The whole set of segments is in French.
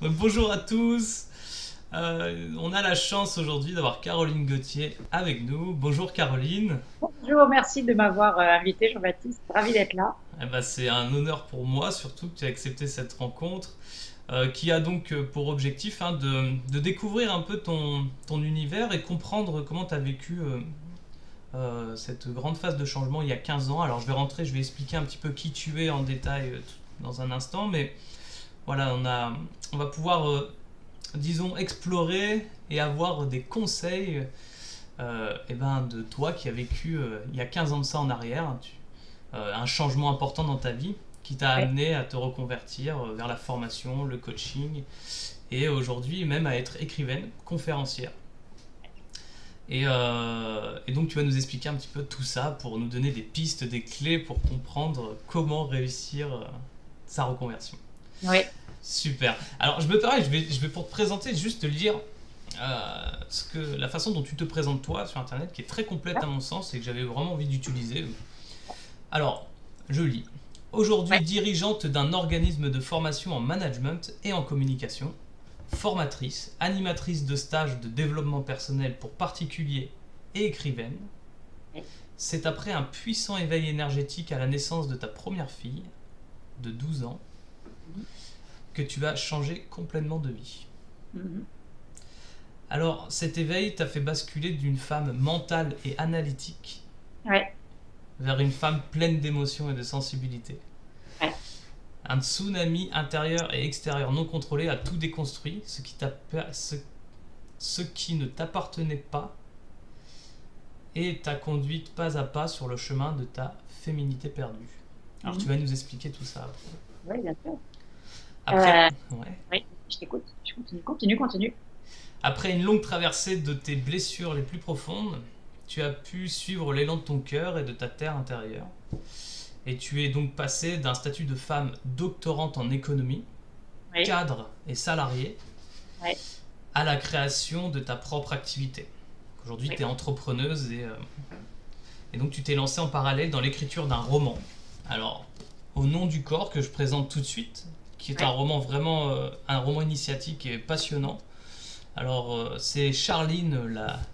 Bonjour à tous. On a la chance aujourd'hui d'avoir Caroline Gauthier avec nous. Bonjour Caroline. Bonjour, merci de m'avoir invité, Jean-Baptiste. Ravi d'être là. Eh ben, c'est un honneur pour moi, surtout que tu as accepté cette rencontre, qui a donc pour objectif de découvrir un peu ton univers et comprendre comment tu as vécu cette grande phase de changement il y a 15 ans. Alors je vais expliquer un petit peu qui tu es en détail dans un instant, mais voilà, on va pouvoir disons, explorer et avoir des conseils de toi qui a vécu il y a 15 ans de ça en arrière, un changement important dans ta vie qui t'a Ouais. amené à te reconvertir vers la formation, le coaching et aujourd'hui même à être écrivaine, conférencière. Et donc tu vas nous expliquer un petit peu tout ça pour nous donner des pistes, des clés pour comprendre comment réussir sa reconversion. Oui. Super. Alors je me permets, je vais pour te présenter juste te lire la façon dont tu te présentes toi sur internet qui est très complète à mon sens et que j'avais vraiment envie d'utiliser. Alors, je lis. Aujourd'hui Ouais. dirigeante d'un organisme de formation en management et en communication, formatrice, animatrice de stages de développement personnel pour particuliers et écrivaine, Ouais. c'est après un puissant éveil énergétique à la naissance de ta première fille, de 12 ans, Mhm. que tu vas changer complètement de vie. Mhm. Alors, cet éveil t'a fait basculer d'une femme mentale et analytique Ouais. vers une femme pleine d'émotions et de sensibilité. Ouais. Un tsunami intérieur et extérieur non contrôlé a tout déconstruit, ce qui ne t'appartenait pas, et t'a conduite pas à pas sur le chemin de ta féminité perdue. Alors tu Mhm. vas nous expliquer tout ça. Oui, bien sûr. Après, Euh, ouais. oui, je t'écoute. Je continue, continue, continue. Après une longue traversée de tes blessures les plus profondes, tu as pu suivre l'élan de ton cœur et de ta terre intérieure. Et tu es donc passé d'un statut de femme doctorante en économie, Oui. cadre et salariée, Ouais. à la création de ta propre activité. Aujourd'hui, tu Oui. es entrepreneuse et donc tu t'es lancée en parallèle dans l'écriture d'un roman. Alors, Au nom du corps, que je présente tout de suite, qui est un Ouais. roman vraiment, un roman initiatique et passionnant. Alors, c'est Charline,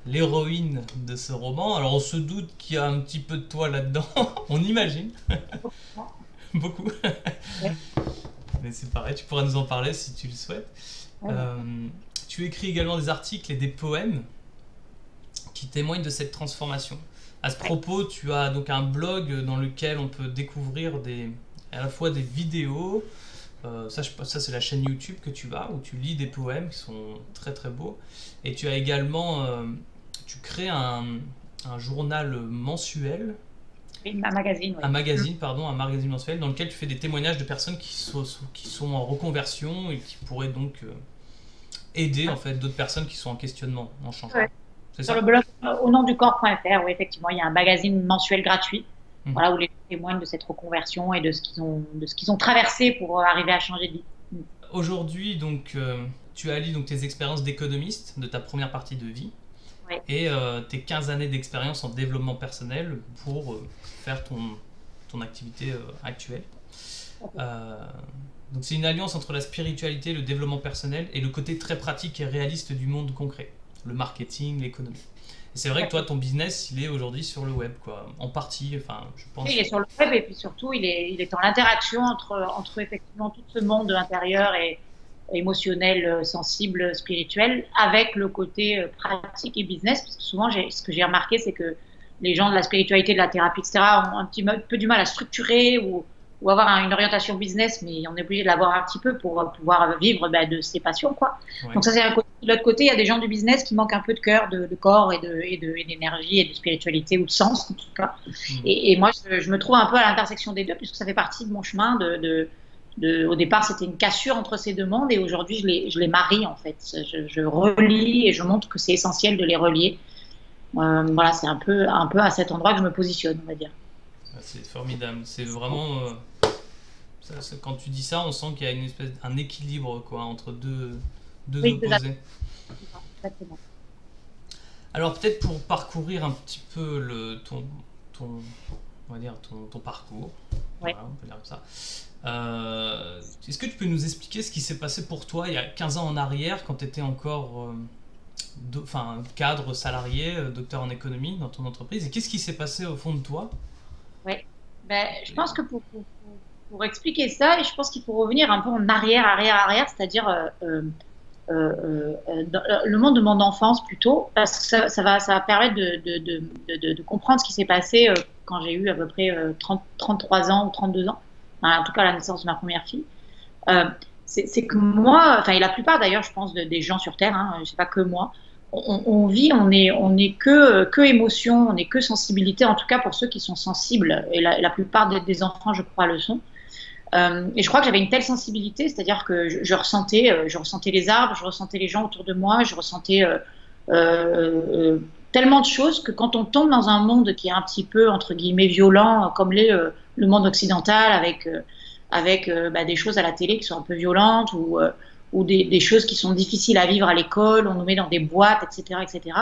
l'héroïne de ce roman. Alors, on se doute qu'il y a un petit peu de toi là-dedans, on imagine, beaucoup. Ouais. Mais c'est pareil, tu pourras nous en parler si tu le souhaites. Ouais, bien Euh, sûr. Tu écris également des articles et des poèmes qui témoignent de cette transformation. À ce Ouais. propos, tu as donc un blog dans lequel on peut découvrir à la fois des vidéos, ça c'est la chaîne YouTube que tu as, où tu lis des poèmes qui sont très très beaux, et tu as également, tu crées un journal mensuel, Oui, ma magazine, oui. Mhm. un magazine mensuel dans lequel tu fais des témoignages de personnes qui sont en reconversion et qui pourraient donc aider en fait d'autres personnes qui sont en questionnement, en Ouais. changement. C'est Sur le ça? blog au nom du corps.fr, oui, effectivement, il y a un magazine mensuel gratuit, Mhm. voilà, où les gens témoignent de cette reconversion et de ce qu'ils ont traversé pour arriver à changer de vie. Mhm. Aujourd'hui, donc, tu allies donc tes expériences d'économiste de ta première partie de vie Ouais. et tes 15 années d'expérience en développement personnel pour faire ton activité actuelle. Euh, donc c'est une alliance entre la spiritualité, le développement personnel et le côté très pratique et réaliste du monde concret, le marketing, l'économie. Et c'est vrai que toi, ton business, il est aujourd'hui sur le web, quoi, en partie, enfin, je Il pense. est sur le web et puis surtout, il est en interaction entre effectivement tout ce monde intérieur et émotionnel, sensible, spirituel, avec le côté pratique et business. Parce que souvent, ce que j'ai remarqué, c'est que les gens de la spiritualité, de la thérapie, etc., ont un petit peu du mal à structurer ou avoir une orientation business, mais on est obligé de l'avoir un petit peu pour pouvoir vivre bah, de ses passions, quoi. Ouais. Donc ça, c'est un côté. De l'autre côté, il y a des gens du business qui manquent un peu de cœur, de corps et d'énergie et de spiritualité ou de sens, en tout cas. Mhm. Et moi, je me trouve un peu à l'intersection des deux, puisque ça fait partie de mon chemin. Au départ, c'était une cassure entre ces deux mondes, et aujourd'hui, je les marie, en fait. Je relie et je montre que c'est essentiel de les relier. Voilà, c'est un peu à cet endroit que je me positionne, on va dire. Ah, c'est formidable. C'est vraiment. Quand tu dis ça, on sent qu'il y a un équilibre quoi, entre deux Oui, opposés. exactement. Alors peut-être pour parcourir un petit peu ton, on va dire ton parcours, Ouais. Voilà, on peut dire comme ça. Est-ce que tu peux nous expliquer ce qui s'est passé pour toi il y a 15 ans en arrière, quand tu étais encore cadre salarié, docteur en économie dans ton entreprise, et qu'est-ce qui s'est passé au fond de toi? Ouais. Ben, je pense que pour expliquer ça, je pense qu'il faut revenir un peu en arrière, c'est-à-dire dans le monde de mon enfance plutôt, parce que ça va permettre de comprendre ce qui s'est passé quand j'ai eu à peu près 33 ans ou 32 ans, enfin, en tout cas à la naissance de ma première fille. Euh, c'est que moi, enfin, et la plupart d'ailleurs, je pense, des gens sur Terre, hein, c'est pas que moi, on vit, on est que émotion, on est que sensibilité, en tout cas pour ceux qui sont sensibles, et la plupart des enfants, je crois, le sont. Et je crois que j'avais une telle sensibilité, c'est-à-dire que je ressentais les arbres, je ressentais les gens autour de moi, je ressentais tellement de choses que quand on tombe dans un monde qui est un petit peu, entre guillemets, violent, comme l'est le monde occidental, avec bah, des choses à la télé qui sont un peu violentes ou des choses qui sont difficiles à vivre à l'école, on nous met dans des boîtes, etc., etc.,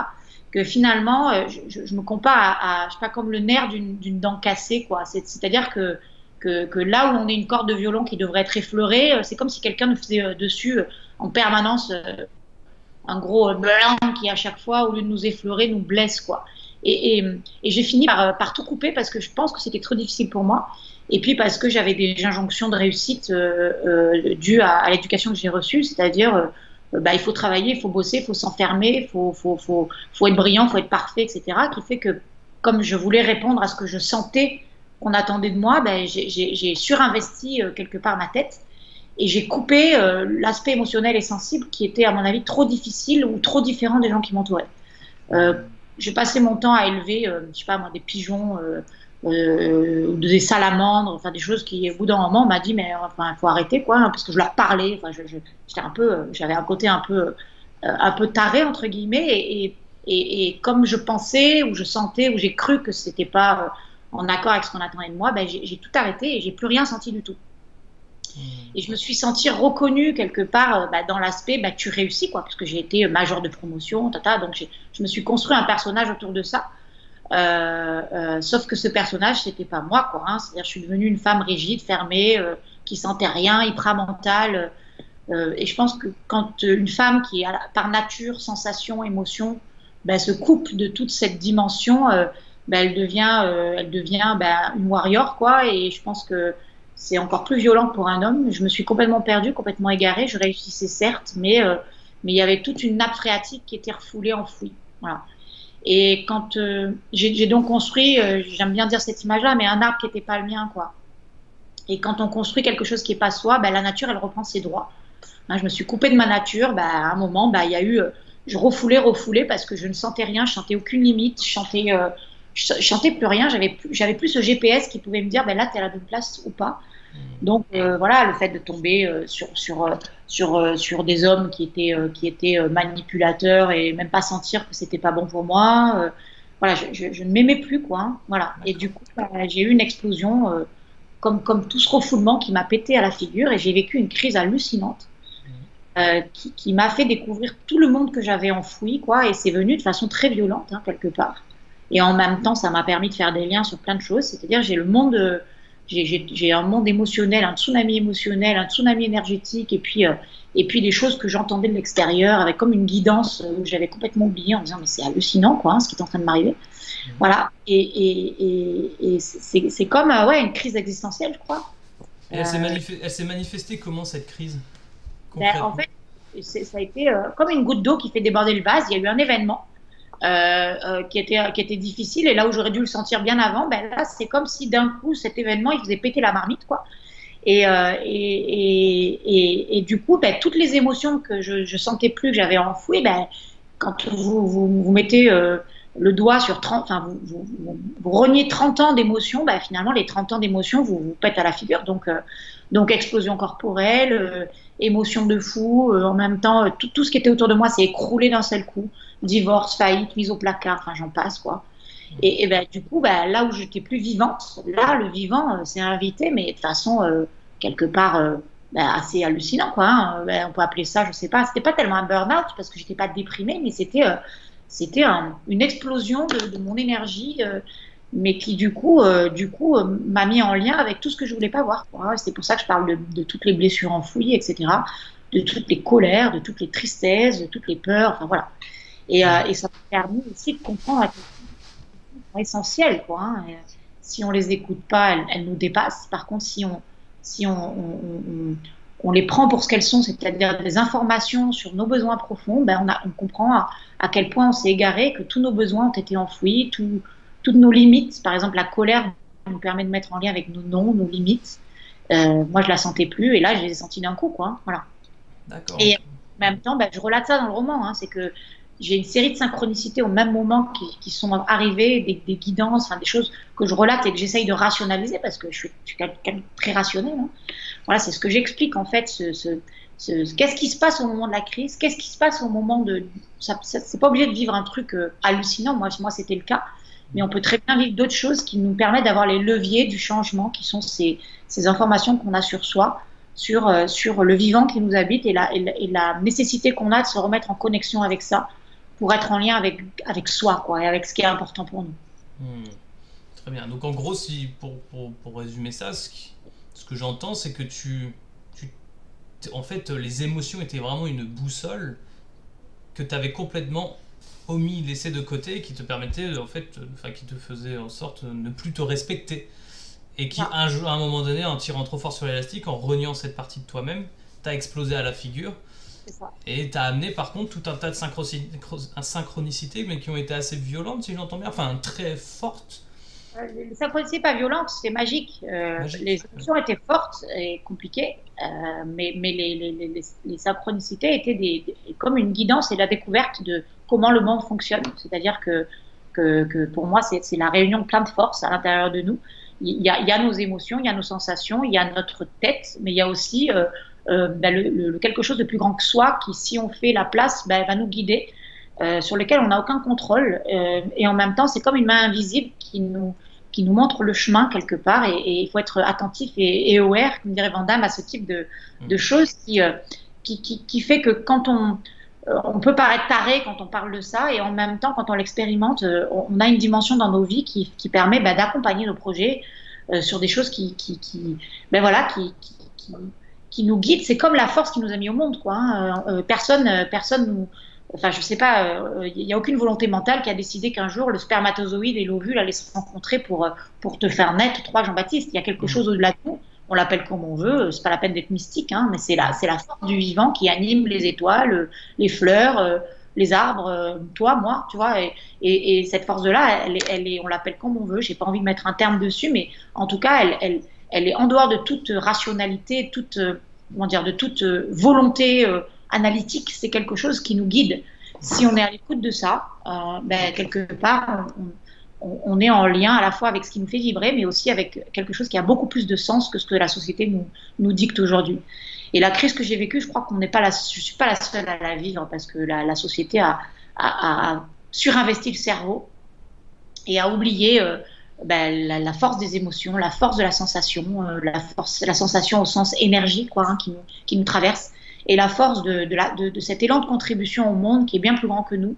que finalement, je me compare je sais pas, comme le nerf d'une dent cassée, quoi. C'est-à-dire que là où on est une corde de violon qui devrait être effleurée, c'est comme si quelqu'un nous faisait dessus en permanence un gros blanc qui à chaque fois, au lieu de nous effleurer, nous blesse, quoi. Et j'ai fini par tout couper parce que je pense que c'était trop difficile pour moi. Et puis parce que j'avais des injonctions de réussite dues à l'éducation que j'ai reçue, c'est-à-dire bah, il faut travailler, il faut bosser, il faut s'enfermer, faut être brillant, il faut être parfait, etc. Qui fait que comme je voulais répondre à ce que je sentais qu'on attendait de moi, ben, j'ai surinvesti quelque part ma tête et j'ai coupé l'aspect émotionnel et sensible qui était à mon avis trop difficile ou trop différent des gens qui m'entouraient. J'ai passé mon temps à élever, je sais pas moi, des pigeons, des salamandres, enfin des choses qui, au bout d'un moment, on m'a dit mais enfin faut arrêter quoi, hein, parce que je leur parlais. Enfin, j'étais un peu, j'avais un côté un peu taré entre guillemets, et comme je pensais ou je sentais ou j'ai cru que c'était pas en accord avec ce qu'on attendait de moi, ben, j'ai tout arrêté et j'ai plus rien senti du tout. Et je me suis sentie reconnue quelque part bah, dans l'aspect bah, tu réussis quoi, parce que j'ai été major de promotion, donc je me suis construit un personnage autour de ça. Sauf que ce personnage, c'était pas moi, quoi. Hein. C'est-à-dire, je suis devenue une femme rigide, fermée, qui sentait rien, hyper-mentale. Et je pense que quand une femme qui est par nature sensation, émotion, ben, se coupe de toute cette dimension, ben, elle devient ben, une warrior, quoi. Et je pense que c'est encore plus violent pour un homme. Je me suis complètement perdue, complètement égarée. Je réussissais certes, mais il y avait toute une nappe phréatique qui était refoulée, enfouie. Voilà. Et quand j'ai donc construit, j'aime bien dire cette image-là, mais un arbre qui n'était pas le mien, quoi. Et quand on construit quelque chose qui n'est pas soi, ben, la nature, elle reprend ses droits. Hein, je me suis coupée de ma nature. Ben, à un moment, ben, il y a eu, je refoulais parce que je ne sentais rien, je sentais aucune limite, je chantais plus rien. J'avais plus ce GPS qui pouvait me dire, ben là, tu es à la bonne place ou pas. Donc voilà, le fait de tomber sur des hommes qui étaient manipulateurs et même pas sentir que c'était pas bon pour moi. Voilà, je ne m'aimais plus, quoi. Hein, voilà. Et du coup, bah, j'ai eu une explosion, comme tout ce refoulement qui m'a pété à la figure, et j'ai vécu une crise hallucinante qui m'a fait découvrir tout le monde que j'avais enfoui, quoi. Et c'est venu de façon très violente, hein, quelque part. Et en même temps, ça m'a permis de faire des liens sur plein de choses. C'est-à-dire, j'ai un monde émotionnel, un tsunami énergétique, et puis des choses que j'entendais de l'extérieur, avec comme une guidance où j'avais complètement oublié en me disant mais c'est hallucinant quoi, hein, ce qui est en train de m'arriver. Voilà, et c'est comme ouais, une crise existentielle, je crois. Et elle s'est manifestée comment cette crise En fait, ça a été comme une goutte d'eau qui fait déborder le vase. Il y a eu un événement qui était difficile, et là où j'aurais dû le sentir bien avant, ben là c'est comme si d'un coup cet événement il faisait péter la marmite, quoi. Et du coup ben, toutes les émotions que je sentais plus, que j'avais enfouies, ben, quand vous mettez le doigt sur 30, enfin vous reniez 30 ans d'émotions, ben, finalement les 30 ans d'émotions vous pètent à la figure, donc explosion corporelle, émotion de fou, en même temps tout ce qui était autour de moi s'est écroulé d'un seul coup. Divorce, faillite, mise au placard, enfin j'en passe, quoi. Et ben, du coup, ben, là où j'étais plus vivante, là le vivant s'est invité, mais de façon quelque part ben, assez hallucinant, quoi. Hein. Ben, on peut appeler ça, je sais pas, c'était pas tellement un burn-out parce que j'étais pas déprimée, mais c'était une explosion de mon énergie mais qui m'a mis en lien avec tout ce que je voulais pas voir, quoi. C'est pour ça que je parle de toutes les blessures enfouies, etc., de toutes les colères, de toutes les tristesses, de toutes les peurs, enfin voilà. Et ça m'a permis aussi de comprendre à quel point elles sont essentielles, quoi, hein. Et si on les écoute pas, elles nous dépassent. Par contre, si on les prend pour ce qu'elles sont, c'est-à-dire des informations sur nos besoins profonds, ben on comprend à quel point on s'est égaré, que tous nos besoins ont été enfouis, toutes nos limites. Par exemple, la colère nous permet de mettre en lien avec nos non, nos limites. Moi, je la sentais plus, et là, je les ai senties d'un coup, quoi. Voilà. D'accord. Et en même temps, ben, je relate ça dans le roman, hein, c'est que j'ai une série de synchronicités au même moment qui sont arrivées, des guidances, enfin, des choses que je relate et que j'essaye de rationaliser parce que je suis quelqu'un de très rationnel, hein. Voilà, c'est ce que j'explique en fait. Qu'est-ce qui se passe au moment de la crise? Qu'est-ce qui se passe au moment de. C'est pas obligé de vivre un truc hallucinant. Moi, c'était le cas. Mais on peut très bien vivre d'autres choses qui nous permettent d'avoir les leviers du changement, qui sont ces informations qu'on a sur soi, sur le vivant qui nous habite et la nécessité qu'on a de se remettre en connexion avec ça pour être en lien avec soi, quoi, et avec ce qui est important pour nous. Très bien. Donc en gros, si, pour résumer ça, ce que j'entends, c'est que en fait, les émotions étaient vraiment une boussole que tu avais complètement omis, laissé de côté, qui te permettait, en fait, enfin, qui te faisait en sorte de ne plus te respecter. Et qui, à un moment donné, en tirant trop fort sur l'élastique, en reniant cette partie de toi-même, t'as explosé à la figure. C'est ça. Et t'as amené, par contre, tout un tas de synchronicités, mais qui ont été assez violentes, si j'entends bien, enfin, très fortes. Les synchronicités pas violentes, c'est magique. Magique. Les émotions étaient fortes et compliquées, mais les synchronicités étaient comme une guidance et la découverte de comment le monde fonctionne. C'est-à-dire que pour moi, c'est la réunion de plein de forces à l'intérieur de nous. Il y a nos émotions, il y a nos sensations, il y a notre tête, mais il y a aussi quelque chose de plus grand que soi qui, si on fait la place, va nous guider, sur lequel on n'a aucun contrôle. Et en même temps, c'est comme une main invisible qui nous montre le chemin quelque part. Et il faut être attentif et aware, comme dirait Van Damme, à ce type de choses qui fait que quand on peut paraître taré quand on parle de ça, et en même temps, quand on l'expérimente, on a une dimension dans nos vies qui permet d'accompagner nos projets sur des choses qui nous guident. C'est comme la force qui nous a mis au monde, quoi, hein. Personne nous. Enfin, je sais pas, il n'y a aucune volonté mentale qui a décidé qu'un jour le spermatozoïde et l'ovule allaient se rencontrer pour te faire naître trois Jean-Baptiste. Il y a quelque chose au-delà de nous. On l'appelle comme on veut, c'est pas la peine d'être mystique, hein, mais c'est la force du vivant qui anime les étoiles, les fleurs, les arbres, toi, moi, tu vois. Et cette force-là, on l'appelle comme on veut. J'ai pas envie de mettre un terme dessus, mais en tout cas, elle est en dehors de toute rationalité, de toute volonté analytique. C'est quelque chose qui nous guide. Si on est à l'écoute de ça, quelque part, on est en lien à la fois avec ce qui nous fait vibrer, mais aussi avec quelque chose qui a beaucoup plus de sens que ce que la société nous dicte aujourd'hui. Et la crise que j'ai vécue, je crois je ne suis pas la seule à la vivre, parce que la société a surinvesti le cerveau et a oublié la force des émotions, la force de la sensation, la sensation au sens énergie, quoi, hein, qui nous traverse, et la force de cet élan de contribution au monde qui est bien plus grand que nous.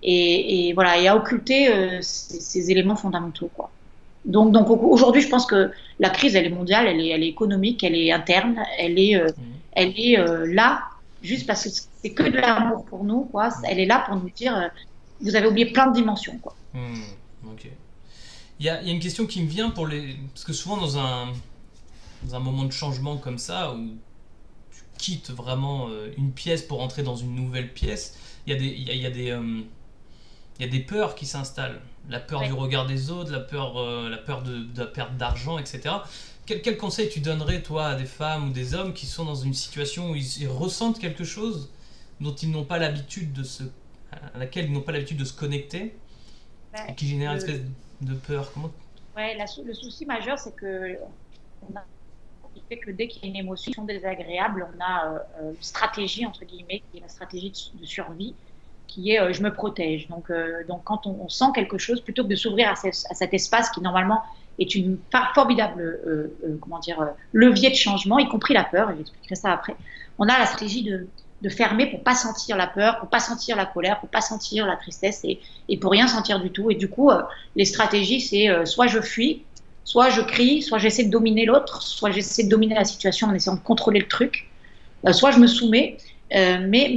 Et voilà, et à occulter ces éléments fondamentaux, quoi. Donc aujourd'hui, je pense que la crise, elle est mondiale, elle est économique, elle est interne, elle est là juste parce que c'est que de l'amour pour nous, quoi. Elle est là pour nous dire, vous avez oublié plein de dimensions, quoi. Ok. Il y a une question qui me vient parce que souvent dans un moment de changement comme ça, où tu quittes vraiment une pièce pour entrer dans une nouvelle pièce, il y a des peurs qui s'installent. La peur du regard des autres, la peur de la perte d'argent, etc. Quel conseil tu donnerais, toi, à des femmes ou des hommes qui sont dans une situation où ils ressentent quelque chose dont ils n'ont pas l'habitude à laquelle ils n'ont pas l'habitude de se connecter, et qui génère une espèce de peur? Le souci majeur, c'est que fait que dès qu'il y a une émotion désagréable, on a une stratégie, entre guillemets, qui est la stratégie de survie, qui est je me protège. Donc quand on sent quelque chose, plutôt que de s'ouvrir à cet espace qui normalement est une formidable levier de changement, y compris la peur, et j'expliquerai ça après, on a la stratégie de de fermer pour pas sentir la peur, pour pas sentir la colère, pour pas sentir la tristesse et pour rien sentir du tout. Et du coup, les stratégies, c'est soit je fuis, soit je crie, soit j'essaie de dominer l'autre, soit j'essaie de dominer la situation en essayant de contrôler le truc, soit je me soumets. Mais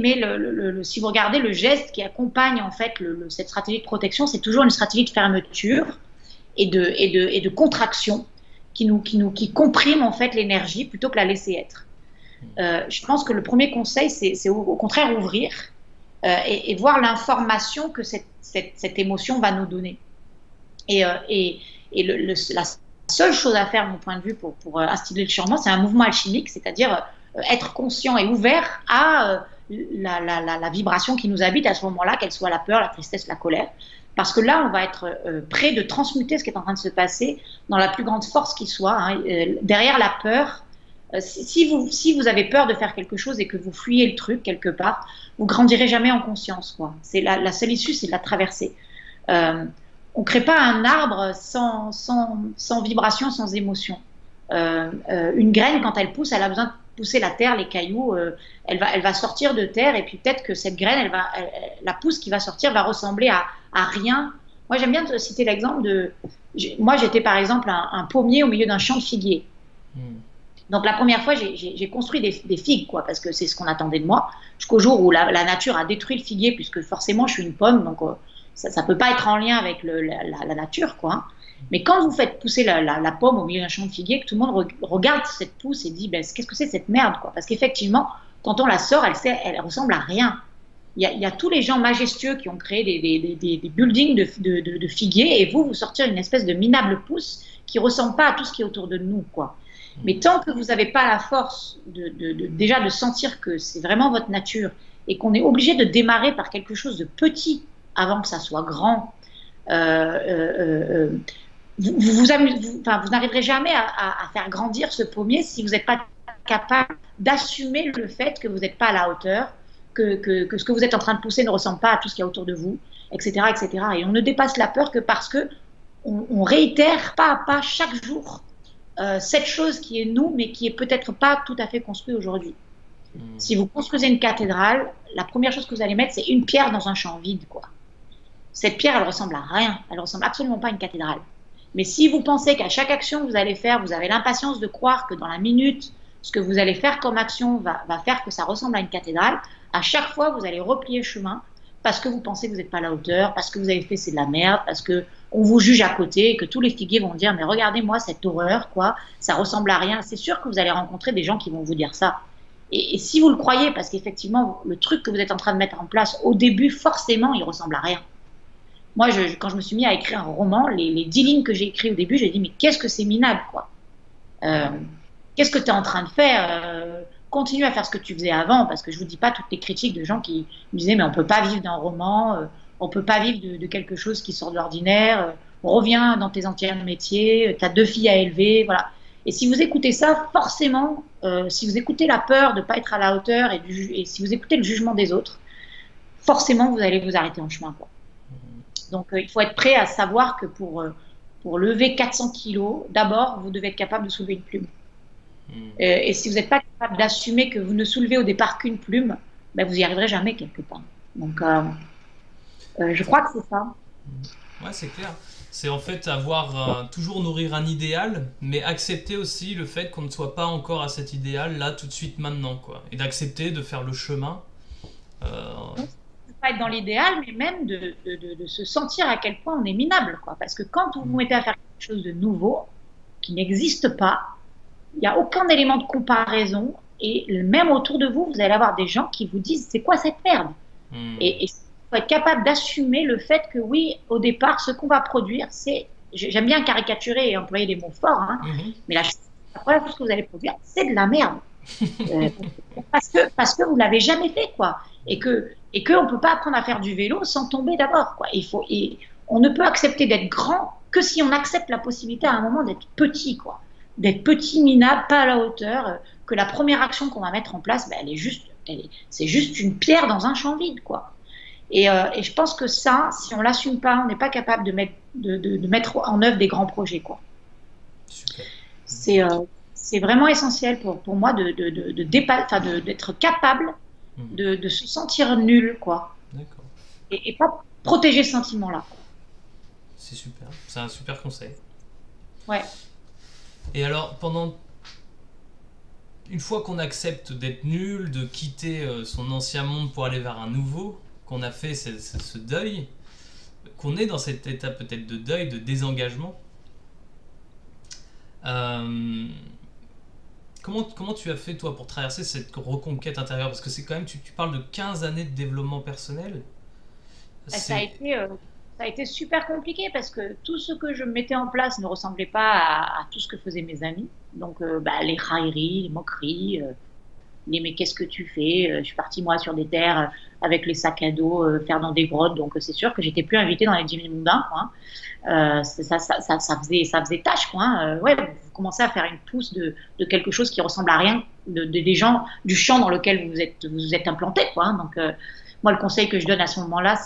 si vous regardez le geste qui accompagne en fait cette stratégie de protection, c'est toujours une stratégie de fermeture et de contraction qui comprime en fait l'énergie plutôt que la laisser être. Je pense que le premier conseil, c'est au contraire ouvrir et voir l'information que cette émotion va nous donner. Et la seule chose à faire, de mon point de vue, pour instiller le changement, c'est un mouvement alchimique, c'est-à-dire être conscient et ouvert à la vibration qui nous habite à ce moment-là, qu'elle soit la peur, la tristesse, la colère. Parce que là, on va être prêt de transmuter ce qui est en train de se passer dans la plus grande force qui soit. Hein. Derrière la peur, si vous avez peur de faire quelque chose et que vous fuyez le truc quelque part, vous grandirez jamais en conscience, quoi. C'est la seule issue, c'est de la traverser. On ne crée pas un arbre sans vibration, sans émotion. Une graine, quand elle pousse, elle a besoin de pousser la terre, les cailloux, elle va sortir de terre et puis peut-être que cette graine, la pousse qui va sortir va ressembler à rien. Moi, j'aime bien te citer l'exemple moi, j'étais par exemple un pommier au milieu d'un champ de figuiers. Donc, la première fois, j'ai construit des figues, quoi, parce que c'est ce qu'on attendait de moi, jusqu'au jour où la nature a détruit le figuier, puisque forcément, je suis une pomme, donc ça ne peut pas être en lien avec la nature, quoi. Hein. Mais quand vous faites pousser la pomme au milieu d'un champ de figuier, que tout le monde regarde cette pousse et dit qu'est-ce que c'est cette merde, quoi. Parce qu'effectivement, quand on la sort, elle ressemble à rien. Il y a tous les gens majestueux qui ont créé des buildings de figuiers et vous sortir une espèce de minable pousse qui ne ressemble pas à tout ce qui est autour de nous, quoi. Mais tant que vous n'avez pas la force déjà de sentir que c'est vraiment votre nature et qu'on est obligé de démarrer par quelque chose de petit avant que ça soit grand, vous n'arriverez jamais à faire grandir ce pommier si vous n'êtes pas capable d'assumer le fait que vous n'êtes pas à la hauteur, que ce que vous êtes en train de pousser ne ressemble pas à tout ce qu'il y a autour de vous, etc., etc. Et on ne dépasse la peur que parce qu'on réitère pas à pas chaque jour cette chose qui est nous, mais qui est peut-être pas tout à fait construite aujourd'hui. Si vous construisez une cathédrale, la première chose que vous allez mettre, c'est une pierre dans un champ vide, quoi. Cette pierre, elle ressemble à rien. Elle ressemble absolument pas à une cathédrale. Mais si vous pensez qu'à chaque action que vous allez faire, vous avez l'impatience de croire que dans la minute, ce que vous allez faire comme action va faire que ça ressemble à une cathédrale, à chaque fois, vous allez replier le chemin parce que vous pensez que vous n'êtes pas à la hauteur, parce que vous avez fait c'est de la merde, parce que on vous juge à côté et que tous les figuiers vont dire mais regardez-moi cette horreur, quoi, ça ressemble à rien. C'est sûr que vous allez rencontrer des gens qui vont vous dire ça. Et si vous le croyez, parce qu'effectivement, le truc que vous êtes en train de mettre en place, au début, forcément, il ressemble à rien. Moi, quand je me suis mis à écrire un roman, les 10 lignes que j'ai écrites au début, j'ai dit mais qu'est-ce que c'est minable, quoi. Qu'est-ce que tu es en train de faire continue à faire ce que tu faisais avant, parce que je ne vous dis pas toutes les critiques de gens qui me disaient mais on ne peut pas vivre d'un roman, on ne peut pas vivre de quelque chose qui sort de l'ordinaire, reviens dans tes anciens métiers, tu as 2 filles à élever, voilà. Et si vous écoutez ça, forcément, si vous écoutez la peur de ne pas être à la hauteur et si vous écoutez le jugement des autres, forcément vous allez vous arrêter en chemin, quoi. Donc il faut être prêt à savoir que pour lever 400 kilos, d'abord vous devez être capable de soulever une plume. Et si vous n'êtes pas capable d'assumer que vous ne soulevez au départ qu'une plume, ben vous n'y arriverez jamais quelque part. Donc, je crois que c'est ça. Ouais, c'est clair. C'est en fait toujours nourrir un idéal, mais accepter aussi le fait qu'on ne soit pas encore à cet idéal là, tout de suite, maintenant, quoi. Et d'accepter de faire le chemin. Pas être dans l'idéal, mais même de se sentir à quel point on est minable, quoi. Parce que quand vous vous mettez à faire quelque chose de nouveau, qui n'existe pas, il n'y a aucun élément de comparaison et même autour de vous, vous allez avoir des gens qui vous disent c'est quoi cette merde. Et il faut être capable d'assumer le fait que oui, au départ, ce qu'on va produire, j'aime bien caricaturer et employer des mots forts, hein, mais la première chose que vous allez produire, c'est de la merde. Parce que vous ne l'avez jamais fait, quoi. Et qu'on ne peut pas apprendre à faire du vélo sans tomber d'abord, quoi. On ne peut accepter d'être grand que si on accepte la possibilité à un moment d'être petit, quoi. D'être petit, minable, pas à la hauteur, que la première action qu'on va mettre en place, c'est juste une pierre dans un champ vide, quoi. Et je pense que ça, si on l'assume pas, on n'est pas capable de mettre en œuvre des grands projets, quoi. C'est vraiment essentiel pour moi d'être capable de se sentir nul, quoi. D'accord. Et pas protéger ce sentiment-là. C'est super. C'est un super conseil. Ouais. Et alors, une fois qu'on accepte d'être nul, de quitter son ancien monde pour aller vers un nouveau, qu'on a fait ce deuil, qu'on est dans cet état peut-être de deuil, de désengagement, comment tu as fait toi pour traverser cette reconquête intérieure? Parce que c'est quand même, tu parles de 15 années de développement personnel. Ça a été super compliqué parce que tout ce que je mettais en place ne ressemblait pas à tout ce que faisaient mes amis. Donc, les railleries, les moqueries, mais qu'est-ce que tu fais? Je suis partie, moi, sur des terres avec les sacs à dos, faire dans des grottes. Donc, c'est sûr que j'étais plus invitée dans les gyms mondains, quoi. Ça faisait tâche, quoi. Ouais, vous commencez à faire une pousse de quelque chose qui ressemble à rien, des gens, du champ dans lequel vous êtes implanté, quoi. Donc, moi, le conseil que je donne à ce moment-là,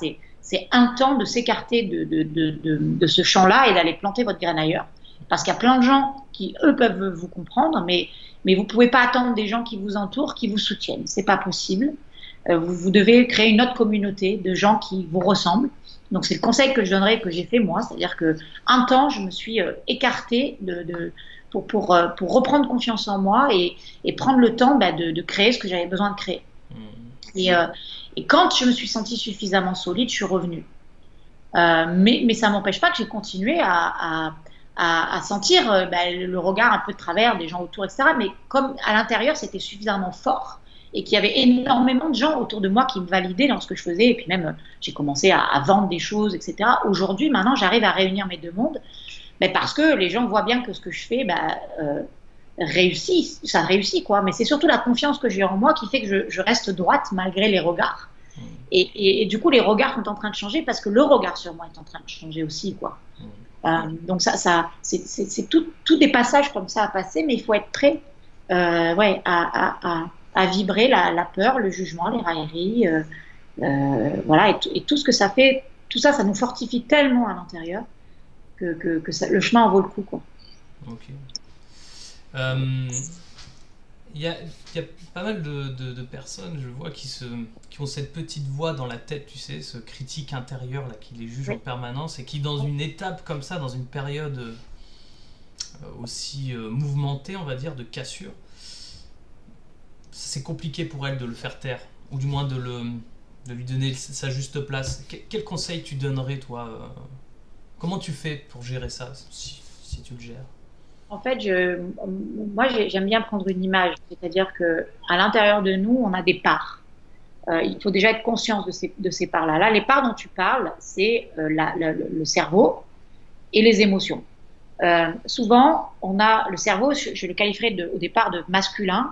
c'est un temps de s'écarter de ce champ-là et d'aller planter votre graine ailleurs. Parce qu'il y a plein de gens qui, eux, peuvent vous comprendre, mais vous ne pouvez pas attendre des gens qui vous entourent, qui vous soutiennent. Ce n'est pas possible. Vous devez créer une autre communauté de gens qui vous ressemblent. Donc, c'est le conseil que je donnerais, que j'ai fait moi. C'est-à-dire qu'un temps, je me suis écartée pour reprendre confiance en moi et prendre le temps de créer ce que j'avais besoin de créer. Et quand je me suis sentie suffisamment solide, je suis revenue. Mais ça ne m'empêche pas que j'ai continué à sentir le regard un peu de travers des gens autour, etc. Mais comme à l'intérieur, c'était suffisamment fort et qu'il y avait énormément de gens autour de moi qui me validaient dans ce que je faisais. Et puis même, j'ai commencé à vendre des choses, etc. Aujourd'hui, maintenant, j'arrive à réunir mes deux mondes parce que les gens voient bien que ce que je fais réussit, ça réussit, quoi. Mais c'est surtout la confiance que j'ai en moi qui fait que je reste droite malgré les regards. Et du coup, les regards sont en train de changer parce que le regard sur moi est en train de changer aussi, quoi. Donc c'est tout des passages comme ça à passer, mais il faut être prêt à vibrer la peur, le jugement, les railleries, voilà, et tout ce que ça fait, tout ça, ça nous fortifie tellement à l'intérieur que le chemin en vaut le coup, quoi. Ok. Il y a pas mal de personnes, je vois, qui ont cette petite voix dans la tête, tu sais, ce critique intérieur là, qui les juge en permanence et qui, dans une étape comme ça, dans une période aussi mouvementée, on va dire, de cassure, c'est compliqué pour elle de le faire taire, ou du moins de lui donner sa juste place. Quel conseil tu donnerais, toi Comment tu fais pour gérer ça, si tu le gères? En fait, moi, j'aime bien prendre une image, c'est-à-dire qu'à l'intérieur de nous, on a des parts. Il faut déjà être conscient de ces parts-là. Là, les parts dont tu parles, c'est le cerveau et les émotions. Souvent, on a le cerveau, je le qualifierais au départ de masculin,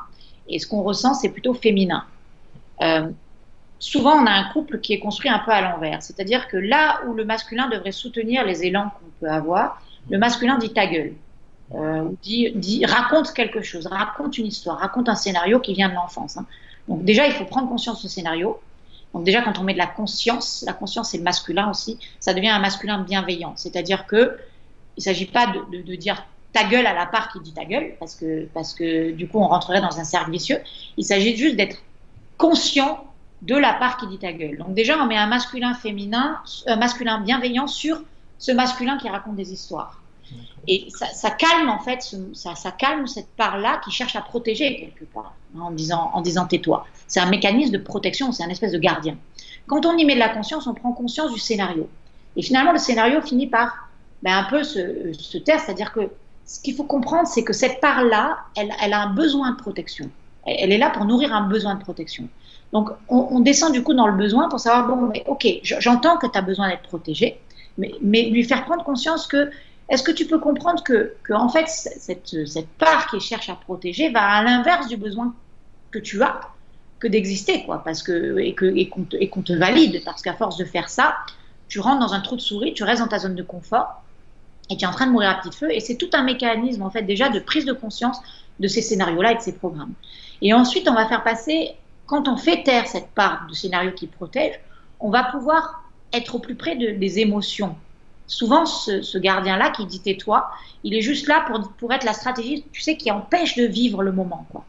et ce qu'on ressent, c'est plutôt féminin. Souvent, on a un couple qui est construit un peu à l'envers, c'est-à-dire que là où le masculin devrait soutenir les élans qu'on peut avoir, le masculin dit ta gueule. Raconte quelque chose, raconte une histoire, raconte un scénario qui vient de l'enfance. Hein. Donc déjà, il faut prendre conscience de ce scénario. Donc déjà, quand on met de la conscience c'est le masculin aussi, ça devient un masculin bienveillant. C'est-à-dire qu'il ne s'agit pas de dire ta gueule à la part qui dit ta gueule, parce que du coup, on rentrerait dans un cercle vicieux. Il s'agit juste d'être conscient de la part qui dit ta gueule. Donc déjà, on met un masculin masculin bienveillant sur ce masculin qui raconte des histoires. Et ça calme en fait, ça calme cette part-là qui cherche à protéger quelque part, hein, en disant tais-toi. C'est un mécanisme de protection, c'est un espèce de gardien. Quand on y met de la conscience, on prend conscience du scénario. Et finalement, le scénario finit par un peu se taire, c'est-à-dire que ce qu'il faut comprendre, c'est que cette part-là, elle a un besoin de protection. Elle est là pour nourrir un besoin de protection. Donc, on descend du coup dans le besoin pour savoir, bon, mais ok, j'entends que tu as besoin d'être protégé, mais lui faire prendre conscience que est-ce que tu peux comprendre que en fait, cette part qui cherche à protéger va à l'inverse du besoin que tu as, que d'exister, quoi, et qu'on te valide, parce qu'à force de faire ça, tu rentres dans un trou de souris, tu restes dans ta zone de confort, et tu es en train de mourir à petit feu, et c'est tout un mécanisme, en fait, déjà de prise de conscience de ces scénarios-là et de ces programmes. Et ensuite, on va faire passer, quand on fait taire cette part de scénario qui protège, on va pouvoir être au plus près des émotions. Souvent, ce gardien-là qui dit tais-toi, il est juste là pour être la stratégie, tu sais, qui empêche de vivre le moment, quoi.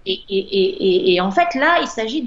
Et en fait, là, il s'agit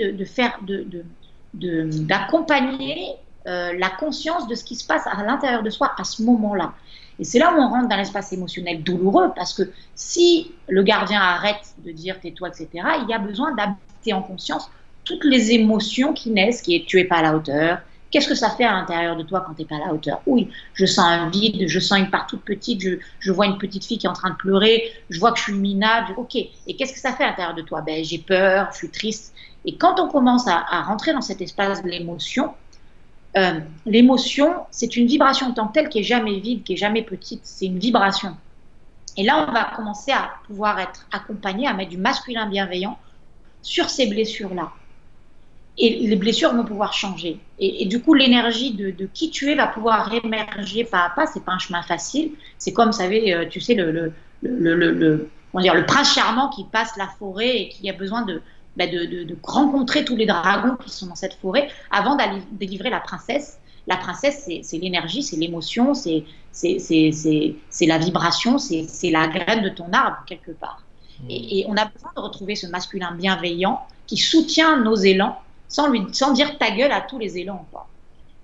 d'accompagner la conscience de ce qui se passe à l'intérieur de soi à ce moment-là. Et c'est là où on rentre dans l'espace émotionnel douloureux, parce que si le gardien arrête de dire tais-toi, etc., il y a besoin d'habiter en conscience toutes les émotions qui naissent, qui est tu n'es pas à la hauteur. Qu'est-ce que ça fait à l'intérieur de toi quand tu n'es pas à la hauteur? Oui, je sens un vide, je sens une part toute petite, je vois une petite fille qui est en train de pleurer, je vois que je suis minable. Ok, et qu'est-ce que ça fait à l'intérieur de toi? Ben, j'ai peur, je suis triste. Et quand on commence à rentrer dans cet espace de l'émotion, c'est une vibration en tant que telle qui est jamais vide, qui est jamais petite, c'est une vibration. Et là, on va commencer à pouvoir être accompagné, à mettre du masculin bienveillant sur ces blessures-là. Et les blessures vont pouvoir changer. Et du coup, l'énergie de qui tu es va pouvoir émerger pas à pas. C'est pas un chemin facile. C'est comme, vous savez, tu sais, comment dire, le prince charmant qui passe la forêt et qui a besoin de rencontrer tous les dragons qui sont dans cette forêt avant d'aller délivrer la princesse. La princesse, c'est l'énergie, c'est l'émotion, c'est la vibration, c'est la graine de ton arbre, quelque part. Et on a besoin de retrouver ce masculin bienveillant qui soutient nos élans sans dire ta gueule à tous les élans, quoi.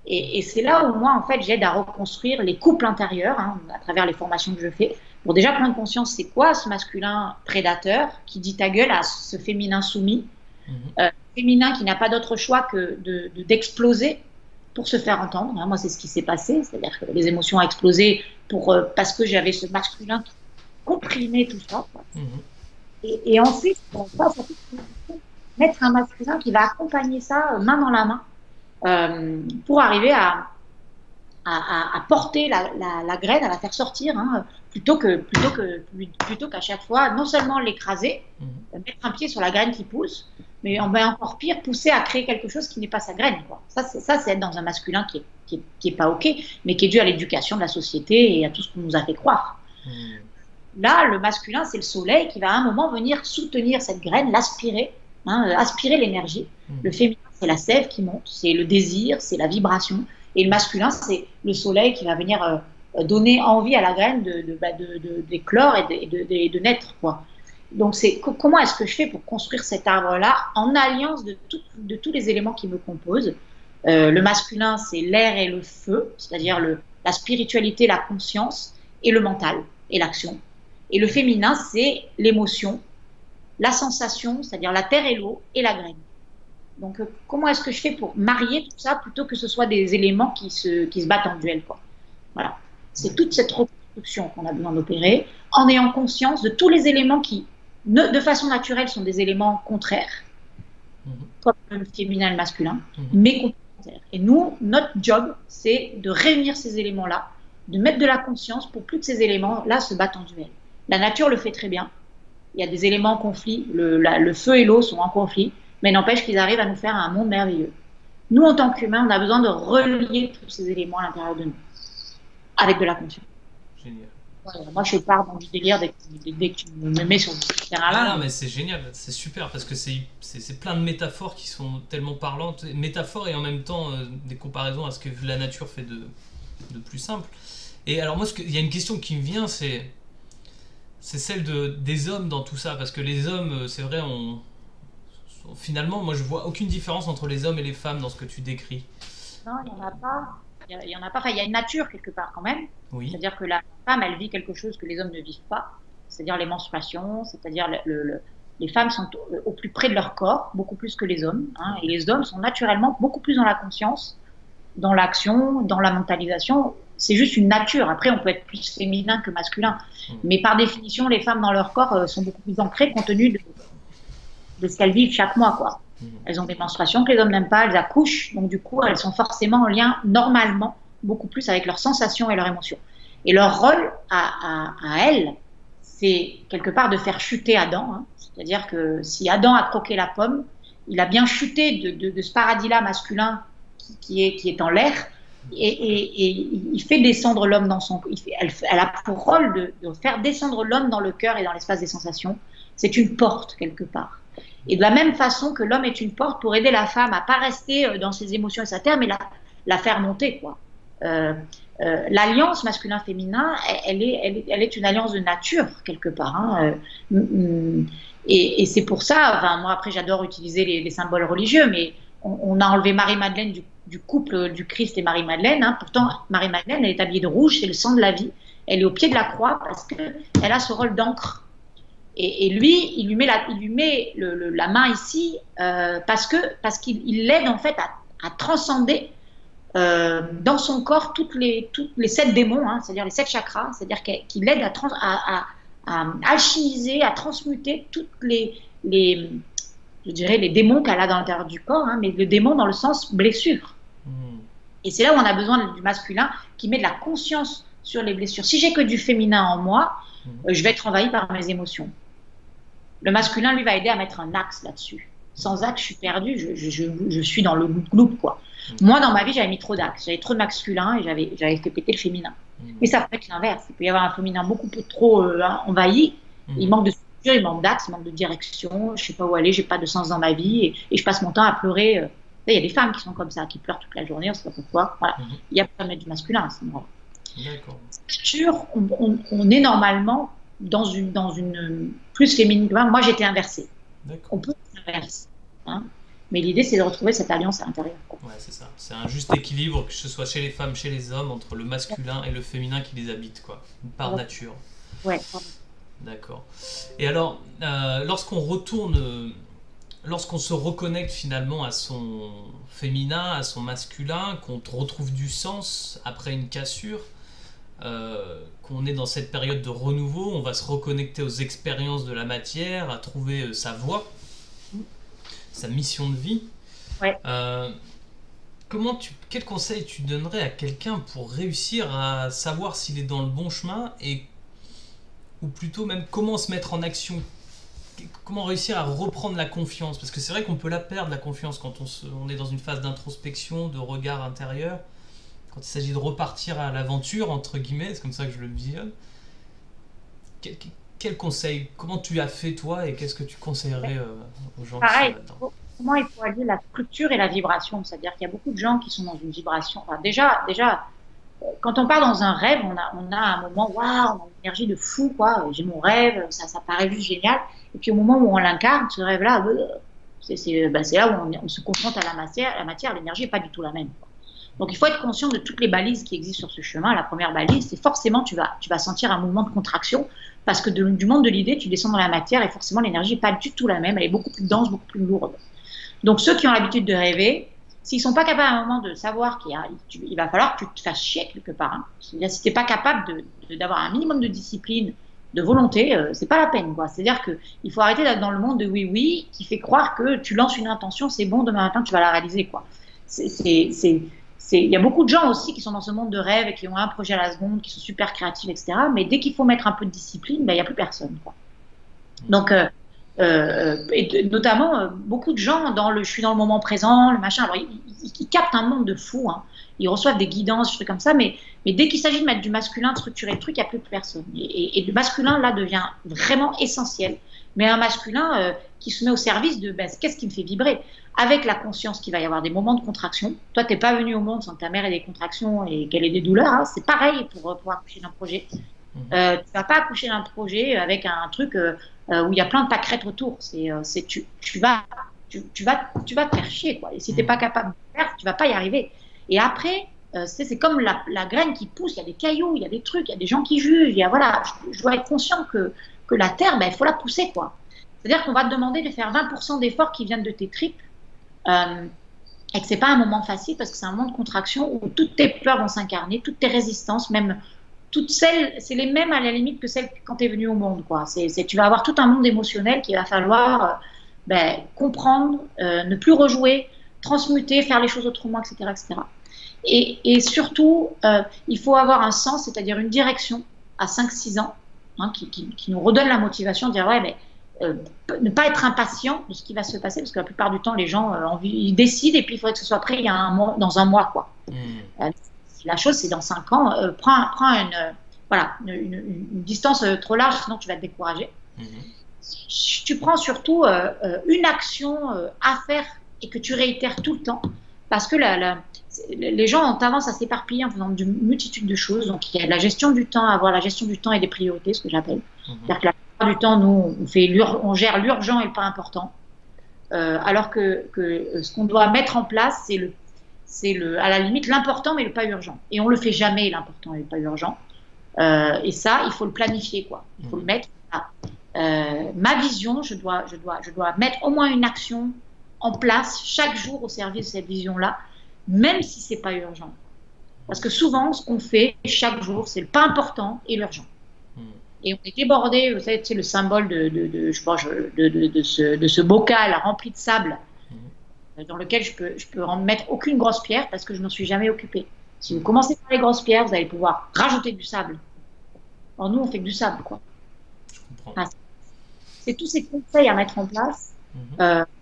Et c'est là où moi, en fait, j'aide à reconstruire les couples intérieurs, hein, à travers les formations que je fais, pour déjà prendre conscience, c'est quoi ce masculin prédateur qui dit ta gueule à ce féminin soumis, féminin qui n'a pas d'autre choix que d'exploser pour se faire entendre. Hein, moi, c'est ce qui s'est passé, c'est-à-dire que les émotions ont explosé parce que j'avais ce masculin qui comprimait tout ça, quoi. Et ensuite, on va mettre un masculin qui va accompagner ça main dans la main pour arriver à porter la graine, à la faire sortir, hein, plutôt qu'à chaque fois, non seulement l'écraser, mettre un pied sur la graine qui pousse, mais on va encore pire, pousser à créer quelque chose qui n'est pas sa graine, quoi. Ça, c'est être dans un masculin qui est pas OK, mais qui est dû à l'éducation de la société et à tout ce qu'on nous a fait croire. Là, le masculin, c'est le soleil qui va à un moment venir soutenir cette graine, l'aspirer, hein, aspirer l'énergie. Le féminin, c'est la sève qui monte, c'est le désir, c'est la vibration. Et le masculin, c'est le soleil qui va venir donner envie à la graine d'éclore et de naître, quoi. Donc, comment est-ce que je fais pour construire cet arbre-là en alliance de tous les éléments qui me composent? Le masculin, c'est l'air et le feu, c'est-à-dire la spiritualité, la conscience et le mental et l'action. Et le féminin, c'est l'émotion, la sensation, c'est-à-dire la terre et l'eau et la graine. Donc, comment est-ce que je fais pour marier tout ça plutôt que ce soit des éléments qui se battent en duel, quoi. Voilà. C'est toute cette reconstruction qu'on a besoin d'opérer en ayant conscience de tous les éléments qui, de façon naturelle, sont des éléments contraires, comme le féminin et le masculin, mais complémentaires. Et nous, notre job, c'est de réunir ces éléments-là, de mettre de la conscience pour plus que ces éléments-là se battent en duel. La nature le fait très bien. Il y a des éléments en conflit. Le feu et l'eau sont en conflit, mais n'empêche qu'ils arrivent à nous faire un monde merveilleux. Nous, en tant qu'humains, on a besoin de relier tous ces éléments à l'intérieur de nous, avec de la conscience. Génial. Voilà, moi, je pars dans du délire dès que tu me mets sur ce terrain-là. Non, mais c'est génial, c'est super, parce que c'est plein de métaphores qui sont tellement parlantes, métaphores et en même temps des comparaisons à ce que la nature fait de plus simple. Et alors moi, il y a une question qui me vient, c'est celle des hommes dans tout ça, parce que les hommes, c'est vrai, finalement, moi je vois aucune différence entre les hommes et les femmes dans ce que tu décris. Non, il n'y en a pas. Il y en a pas. Enfin, il y a une nature quelque part quand même. Oui. C'est-à-dire que la femme, elle vit quelque chose que les hommes ne vivent pas. C'est-à-dire les menstruations, c'est-à-dire les femmes sont au plus près de leur corps, beaucoup plus que les hommes. Hein, et les hommes sont naturellement beaucoup plus dans la conscience, dans l'action, dans la mentalisation. C'est juste une nature. Après, on peut être plus féminin que masculin. Mais par définition, les femmes dans leur corps sont beaucoup plus ancrées compte tenu de ce qu'elles vivent chaque mois, quoi. Elles ont des menstruations que les hommes n'aiment pas, elles accouchent, donc du coup, elles sont forcément en lien, normalement, beaucoup plus avec leurs sensations et leurs émotions. Et leur rôle à elles, c'est quelque part de faire chuter Adam. Hein. C'est-à-dire que si Adam a croqué la pomme, il a bien chuté de ce paradis-là masculin qui est en l'air, et il fait descendre l'homme dans son... Elle a pour rôle de faire descendre l'homme dans le cœur et dans l'espace des sensations. C'est une porte, quelque part. Et de la même façon que l'homme est une porte pour aider la femme à ne pas rester dans ses émotions et sa terre, mais la faire monter, quoi. l'alliance masculin-féminin, elle est une alliance de nature, quelque part. Hein. Et c'est pour ça, enfin, moi après j'adore utiliser les symboles religieux, mais on a enlevé Marie-Madeleine du couple du Christ et Marie-Madeleine. Hein. Pourtant, Marie-Madeleine, elle est habillée de rouge, c'est le sang de la vie. Elle est au pied de la croix parce qu'elle a ce rôle d'encre. Et lui, il lui met la main ici parce qu'il l'aide en fait à transcender dans son corps toutes les 7 démons, hein, c'est-à-dire les 7 chakras, c'est-à-dire qu'il l'aide à alchimiser, à transmuter toutes je dirais les démons qu'elle a dans l'intérieur du corps, hein, mais le démon dans le sens blessure. Et c'est là où on a besoin du masculin qui met de la conscience sur les blessures. Si j'ai que du féminin en moi, je vais être envahi par mes émotions. Le masculin, lui, va aider à mettre un axe là-dessus. Sans axe, je suis perdue, je suis dans le gloup, quoi. Moi, dans ma vie, j'avais mis trop d'axes. J'avais trop de masculin et j'avais fait péter le féminin. Mais ça peut être l'inverse. Il peut y avoir un féminin beaucoup trop envahi. Il manque de structure, il manque d'axe, il manque de direction. Je ne sais pas où aller, je n'ai pas de sens dans ma vie. Et je passe mon temps à pleurer. Il y a des femmes qui sont comme ça, qui pleurent toute la journée, on ne sait pas pourquoi. Voilà. Il y a pas de mettre du masculin à ce moment-là. D'accord. On est normalement dans une plus féminine. Moi, j'étais inversée. On peut s'inverser. Hein, mais l'idée, c'est de retrouver cette alliance à l'intérieur. Ouais, c'est ça. C'est un juste équilibre, que ce soit chez les femmes, chez les hommes, entre le masculin et le féminin qui les habite, quoi. Par nature. Ouais. D'accord. Et alors, lorsqu'on se reconnecte finalement à son féminin, à son masculin, qu'on retrouve du sens après une cassure, qu'on est dans cette période de renouveau, on va se reconnecter aux expériences de la matière, à trouver sa voie, sa mission de vie. Ouais. Quel conseil tu donnerais à quelqu'un pour réussir à savoir s'il est dans le bon chemin, ou plutôt même comment se mettre en action? Comment réussir à reprendre la confiance? Parce que c'est vrai qu'on peut la perdre, la confiance, quand on est dans une phase d'introspection, de regard intérieur, quand il s'agit de repartir à l'aventure, entre guillemets, c'est comme ça que je le visionne. Quel conseil? Comment tu as fait toi, et qu'est-ce que tu conseillerais aux gens qui sont là-dedans? Pour moi, il faut allier la structure et la vibration. C'est-à-dire qu'il y a beaucoup de gens qui sont dans une vibration. Enfin, déjà, quand on part dans un rêve, on a un moment, waouh, on a une énergie de fou, quoi. J'ai mon rêve, ça paraît juste génial. Et puis au moment où on l'incarne, ce rêve-là, c'est là où on se confronte à la matière, l'énergie n'est pas du tout la même, quoi. Donc il faut être conscient de toutes les balises qui existent sur ce chemin. La première balise, c'est forcément tu vas sentir un mouvement de contraction parce que du monde de l'idée, tu descends dans la matière et forcément l'énergie n'est pas du tout la même, elle est beaucoup plus dense, beaucoup plus lourde. Donc ceux qui ont l'habitude de rêver, s'ils ne sont pas capables à un moment de savoir qu'il va falloir que tu te fasses chier quelque part, hein. C'est-à-dire si tu n'es pas capable d'avoir un minimum de discipline, de volonté, c'est pas la peine, quoi. C'est-à-dire qu'il faut arrêter d'être dans le monde de oui, qui fait croire que tu lances une intention, c'est bon, demain matin tu vas la réaliser, quoi. Il y a beaucoup de gens aussi qui sont dans ce monde de rêve et qui ont un projet à la seconde, qui sont super créatifs, etc. Mais dès qu'il faut mettre un peu de discipline, il n'y a plus personne, quoi. Donc, notamment, beaucoup de gens je suis dans le moment présent, le machin, alors ils captent un monde de fous, hein. Ils reçoivent des guidances, des trucs comme ça, mais dès qu'il s'agit de mettre du masculin, de structurer le truc, il n'y a plus personne. Et le masculin, là, devient vraiment essentiel. Mais un masculin qui se met au service de qu'est-ce qui me fait vibrer, avec la conscience qu'il va y avoir des moments de contraction. Toi, tu n'es pas venu au monde sans que ta mère ait des contractions et qu'elle ait des douleurs, hein. C'est pareil pour accoucher d'un projet. Tu ne vas pas accoucher d'un projet avec un truc où il y a plein de pâquerettes autour. Tu vas te faire chier, quoi. Et si tu n'es pas capable de le faire, tu ne vas pas y arriver. Et après, c'est comme la graine qui pousse, il y a des cailloux, il y a des trucs, il y a des gens qui jugent. Voilà, je dois être conscient que la terre, il faut la pousser, quoi. C'est-à-dire qu'on va te demander de faire 20% d'efforts qui viennent de tes tripes et que ce n'est pas un moment facile parce que c'est un moment de contraction où toutes tes peurs vont s'incarner, toutes tes résistances, même toutes celles, c'est les mêmes à la limite que celles quand tu es venu au monde, quoi. Tu vas avoir tout un monde émotionnel qu'il va falloir comprendre, ne plus rejouer, transmuter, faire les choses autrement, etc. etc. Et surtout, il faut avoir un sens, c'est-à-dire une direction à 5-6 ans, hein, qui nous redonne la motivation de dire ouais, mais ne pas être impatient de ce qui va se passer, parce que la plupart du temps, les gens ils décident et puis il faudrait que ce soit prêt dans un mois, quoi. La chose, c'est dans 5 ans, prends une distance trop large, sinon tu vas te décourager. Tu prends surtout une action à faire et que tu réitères tout le temps. parce que les gens ont tendance à s'éparpiller en faisant une multitude de choses. Donc, il y a la gestion du temps, avoir la gestion du temps et des priorités, ce que j'appelle. C'est-à-dire que la plupart du temps, nous, on gère l'urgent et le pas important. Alors que ce qu'on doit mettre en place, à la limite l'important mais le pas urgent. Et on le fait jamais, l'important et le pas urgent. Et ça, il faut le planifier, quoi. Il faut le mettre. Ma vision, je dois mettre au moins une action en place chaque jour au service de cette vision-là, même si c'est pas urgent. Parce que souvent, ce qu'on fait chaque jour, c'est le pas important et l'urgent. Et on est débordé, vous savez, c'est le symbole de ce bocal rempli de sable dans lequel je peux en mettre aucune grosse pierre parce que je ne m'en suis jamais occupée. Si vous commencez par les grosses pierres, vous allez pouvoir rajouter du sable. Alors nous, on fait que du sable, quoi. Je comprends. Enfin, c'est tous ces conseils à mettre en place.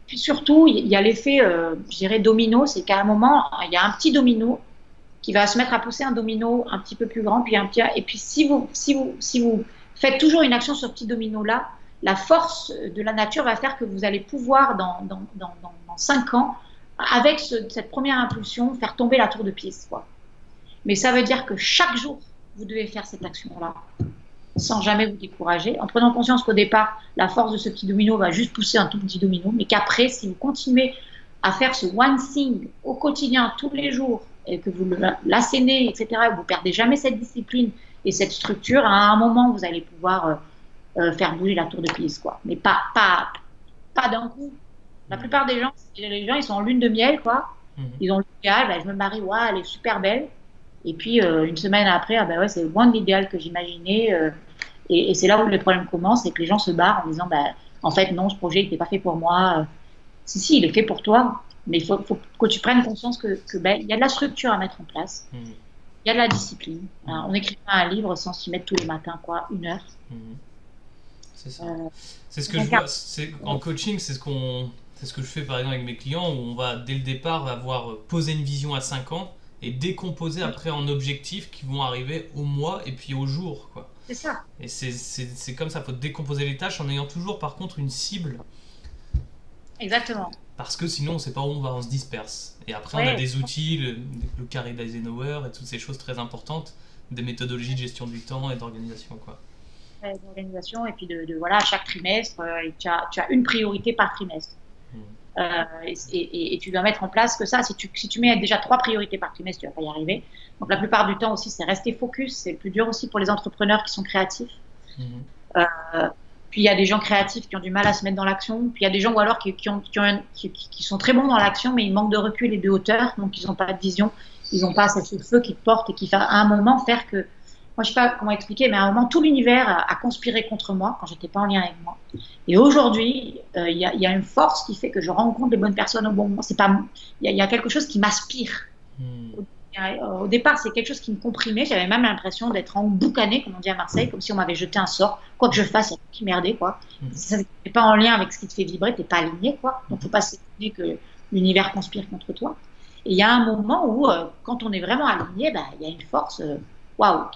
Puis surtout, il y a l'effet, je dirais, domino, c'est qu'à un moment, il y a un petit domino qui va se mettre à pousser un domino un petit peu plus grand, et puis si vous faites toujours une action sur ce petit domino-là, la force de la nature va faire que vous allez pouvoir, dans 5 ans, avec cette première impulsion, faire tomber la tour de Pise, quoi. Mais ça veut dire que chaque jour, vous devez faire cette action-là, sans jamais vous décourager, en prenant conscience qu'au départ, la force de ce petit domino va juste pousser un tout petit domino, mais qu'après, si vous continuez à faire ce one thing au quotidien, tous les jours, et que vous l'assénez, etc., vous ne perdez jamais cette discipline et cette structure, à un moment, vous allez pouvoir faire bouger la tour de Pise, quoi. Mais pas d'un coup. La plupart des gens, ils sont en lune de miel, quoi. Ils ont l'idéal, ben, je me marie, ouais, elle est super belle. Et puis, une semaine après, ben ouais, c'est loin de l'idéal que j'imaginais. Et c'est là où les problèmes commencent, c'est que les gens se barrent en disant, ben, en fait, non, ce projet n'était pas fait pour moi. Si, il est fait pour toi. Mais il faut que tu prennes conscience que ben, y a de la structure à mettre en place. Il y a de la discipline. On n'écrit pas un livre sans s'y mettre tous les matins, quoi, 1 heure. C'est ça. C'est ce que je vois. En coaching, c'est ce que je fais par exemple avec mes clients, où on va dès le départ avoir posé une vision à 5 ans et décomposer après en objectifs qui vont arriver au mois et puis au jour, quoi. C'est ça. Et c'est comme ça, il faut décomposer les tâches en ayant toujours par contre une cible. Exactement. Parce que sinon on ne sait pas où on va, on se disperse. Et après on a des outils, le carré d'Eisenhower et toutes ces choses très importantes, des méthodologies de gestion du temps et d'organisation, quoi. D'organisation, et puis voilà, chaque trimestre, tu as une priorité par trimestre. Et tu dois mettre en place que ça. Si tu mets déjà 3 priorités par trimestre, tu ne vas pas y arriver. Donc la plupart du temps aussi, c'est rester focus. C'est le plus dur aussi pour les entrepreneurs qui sont créatifs. Puis il y a des gens créatifs qui ont du mal à se mettre dans l'action. Puis il y a des gens ou alors qui sont très bons dans l'action, mais ils manquent de recul et de hauteur. Donc ils n'ont pas de vision. Ils n'ont pas ce feu qui te porte et qui va à un moment faire que... Moi, je ne sais pas comment expliquer, mais à un moment, tout l'univers a conspiré contre moi quand je n'étais pas en lien avec moi. Et aujourd'hui, il y a une force qui fait que je rencontre les bonnes personnes au bon moment. Il y a quelque chose qui m'aspire. Au départ, c'est quelque chose qui me comprimait. J'avais même l'impression d'être emboucanée, comme on dit à Marseille, comme si on m'avait jeté un sort. Quoi que je fasse, il y a qui merdait, quoi. Si ça n'est pas en lien avec ce qui te fait vibrer, tu n'es pas aligné, quoi. Donc, il ne faut pas s'étonner que l'univers conspire contre toi. Et il y a un moment où, quand on est vraiment aligné, il y a une force... waouh,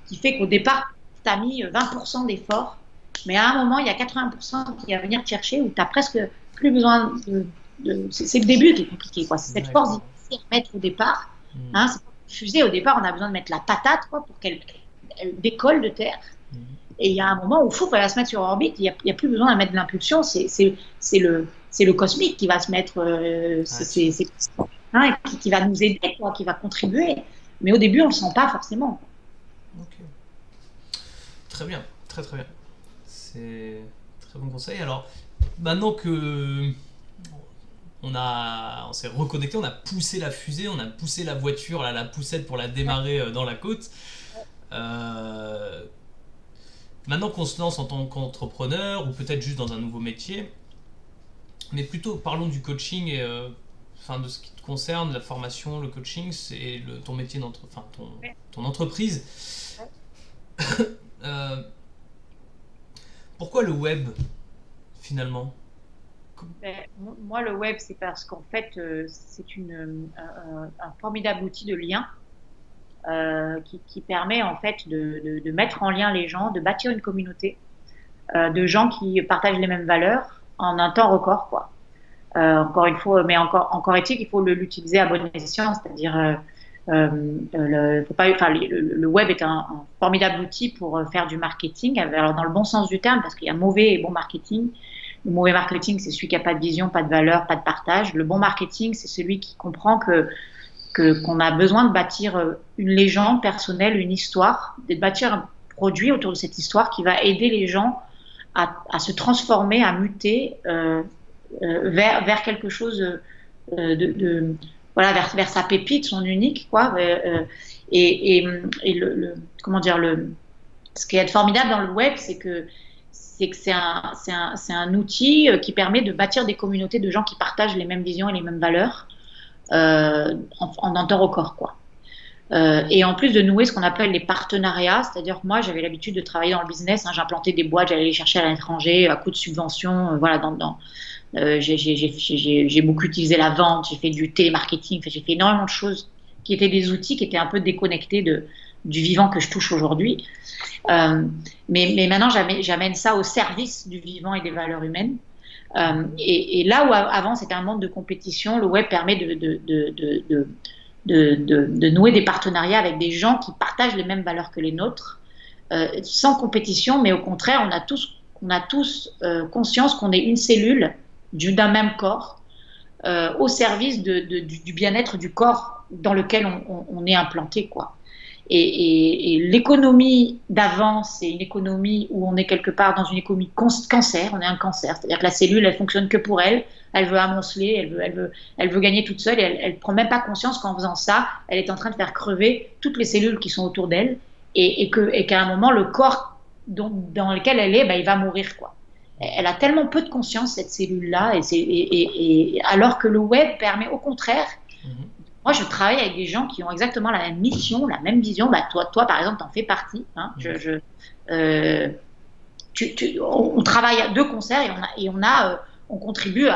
qui fait qu'au départ, tu as mis 20% d'efforts, mais à un moment, il y a 80% qui va venir te chercher où tu n'as presque plus besoin c'est le début qui est compliqué, quoi. C'est cette force difficile à mettre au départ. Hein, c'est pas une fusée, au départ, on a besoin de mettre la patate, quoi, pour qu'elle décolle de terre. Et il y a un moment où elle va se mettre sur orbite, il n'y a plus besoin de mettre de l'impulsion, c'est le cosmique qui va se mettre, qui va nous aider, quoi, qui va contribuer. Mais au début, on ne le sent pas forcément. Ok. Très bien, très très bien. C'est très bon conseil. Alors, maintenant que on s'est reconnecté, on a poussé la fusée, on a poussé la voiture, la poussette pour la démarrer dans la côte. Maintenant qu'on se lance en tant qu'entrepreneur ou peut-être juste dans un nouveau métier, mais plutôt parlons du coaching et de ce qui te concerne, la formation, le coaching, c'est ton métier, ton entreprise. Pourquoi le web, finalement? Moi, le web, c'est parce qu'en fait, c'est un formidable outil de lien qui permet en fait de mettre en lien les gens, de bâtir une communauté de gens qui partagent les mêmes valeurs en un temps record, quoi. Encore une fois, mais encore est-il qu'il faut l'utiliser à bon escient, c'est-à-dire le web est un formidable outil pour faire du marketing, alors dans le bon sens du terme, parce qu'il y a mauvais et bon marketing. Le mauvais marketing, c'est celui qui n'a pas de vision, pas de valeur, pas de partage. Le bon marketing, c'est celui qui comprend qu'on a besoin de bâtir une légende personnelle, une histoire, de bâtir un produit autour de cette histoire qui va aider les gens à se transformer, à muter vers quelque chose voilà, vers sa pépite, son unique, quoi. Comment dire, ce qui est formidable dans le web, c'est que c'est un outil qui permet de bâtir des communautés de gens qui partagent les mêmes visions et les mêmes valeurs en un temps record, quoi. Et en plus de nouer ce qu'on appelle les partenariats, c'est-à-dire que moi j'avais l'habitude de travailler dans le business, hein, j'implantais des boîtes, j'allais les chercher à l'étranger à coup de subventions, voilà, j'ai beaucoup utilisé la vente, j'ai fait du télémarketing, j'ai fait énormément de choses qui étaient des outils qui étaient un peu déconnectés du vivant que je touche aujourd'hui. Mais maintenant, j'amène ça au service du vivant et des valeurs humaines. Et là où avant, c'était un monde de compétition, le web permet de nouer des partenariats avec des gens qui partagent les mêmes valeurs que les nôtres, sans compétition, mais au contraire, on a tous conscience qu'on est une cellule d'un même corps, au service du bien-être du corps dans lequel on est implanté, quoi. Et l'économie d'avant, c'est une économie où on est quelque part dans une économie cancer, on est un cancer, c'est-à-dire que la cellule, elle fonctionne que pour elle, elle veut amonceler, elle veut gagner toute seule, et elle ne prend même pas conscience qu'en faisant ça, elle est en train de faire crever toutes les cellules qui sont autour d'elle, et qu'à un moment, le corps dans lequel elle est, il va mourir, quoi. Elle a tellement peu de conscience, cette cellule-là, alors que le web permet au contraire. Moi, je travaille avec des gens qui ont exactement la même mission, la même vision. Toi, par exemple, t'en fais partie. Hein. On travaille de concert on contribue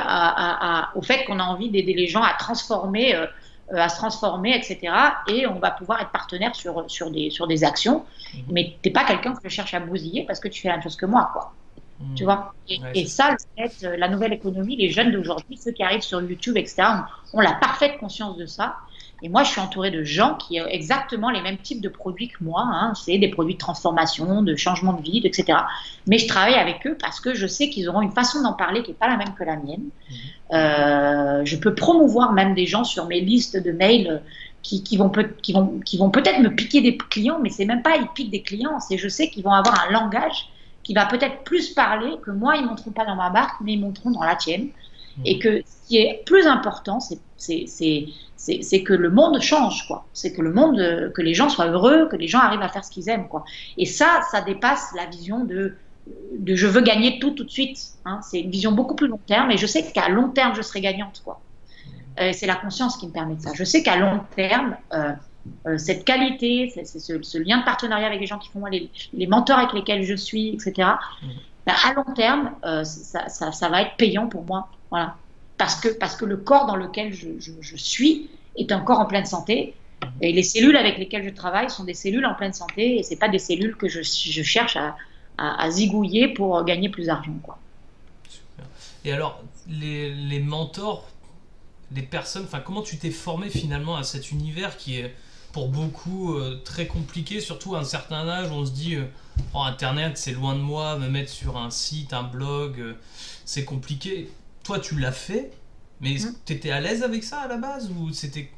au fait qu'on a envie d'aider les gens à se transformer, etc. Et on va pouvoir être partenaire sur des actions. Mais t'es pas quelqu'un que je cherche à bousiller parce que tu fais la même chose que moi, quoi. Tu vois, et ça, la nouvelle économie, les jeunes d'aujourd'hui, ceux qui arrivent sur YouTube, etc., ont la parfaite conscience de ça. Et moi, je suis entourée de gens qui ont exactement les mêmes types de produits que moi, hein. C'est des produits de transformation, de changement de vie, etc. Mais je travaille avec eux parce que je sais qu'ils auront une façon d'en parler qui n'est pas la même que la mienne. Je peux promouvoir même des gens sur mes listes de mails qui vont peut-être me piquer des clients, mais c'est même pas ils piquent des clients, c'est je sais qu'ils vont avoir un langage qui va peut-être plus parler que moi, ils ne monteront pas dans ma barque, mais ils monteront dans la tienne. Et que ce qui est plus important, c'est que le monde change, quoi. C'est que que les gens soient heureux, que les gens arrivent à faire ce qu'ils aiment, quoi. Et ça dépasse la vision de je veux gagner tout de suite, hein. C'est une vision beaucoup plus long terme, et je sais qu'à long terme, je serai gagnante, quoi. C'est la conscience qui me permet de ça. Je sais qu'à long terme, cette qualité, ce lien de partenariat avec les gens qui font les mentors avec lesquels je suis, etc. À long terme, ça va être payant pour moi, voilà. Parce que le corps dans lequel je suis est un corps en pleine santé, et les cellules avec lesquelles je travaille sont des cellules en pleine santé, et c'est pas des cellules que je cherche à zigouiller pour gagner plus d'argent, quoi. Super. Et alors, les mentors, les personnes, comment tu t'es formé finalement à cet univers qui est pour beaucoup très compliqué, surtout à un certain âge, on se dit Internet c'est loin de moi, me mettre sur un site, un blog, c'est compliqué. Toi tu l'as fait, mais tu étais à l'aise avec ça à la base ou c'était...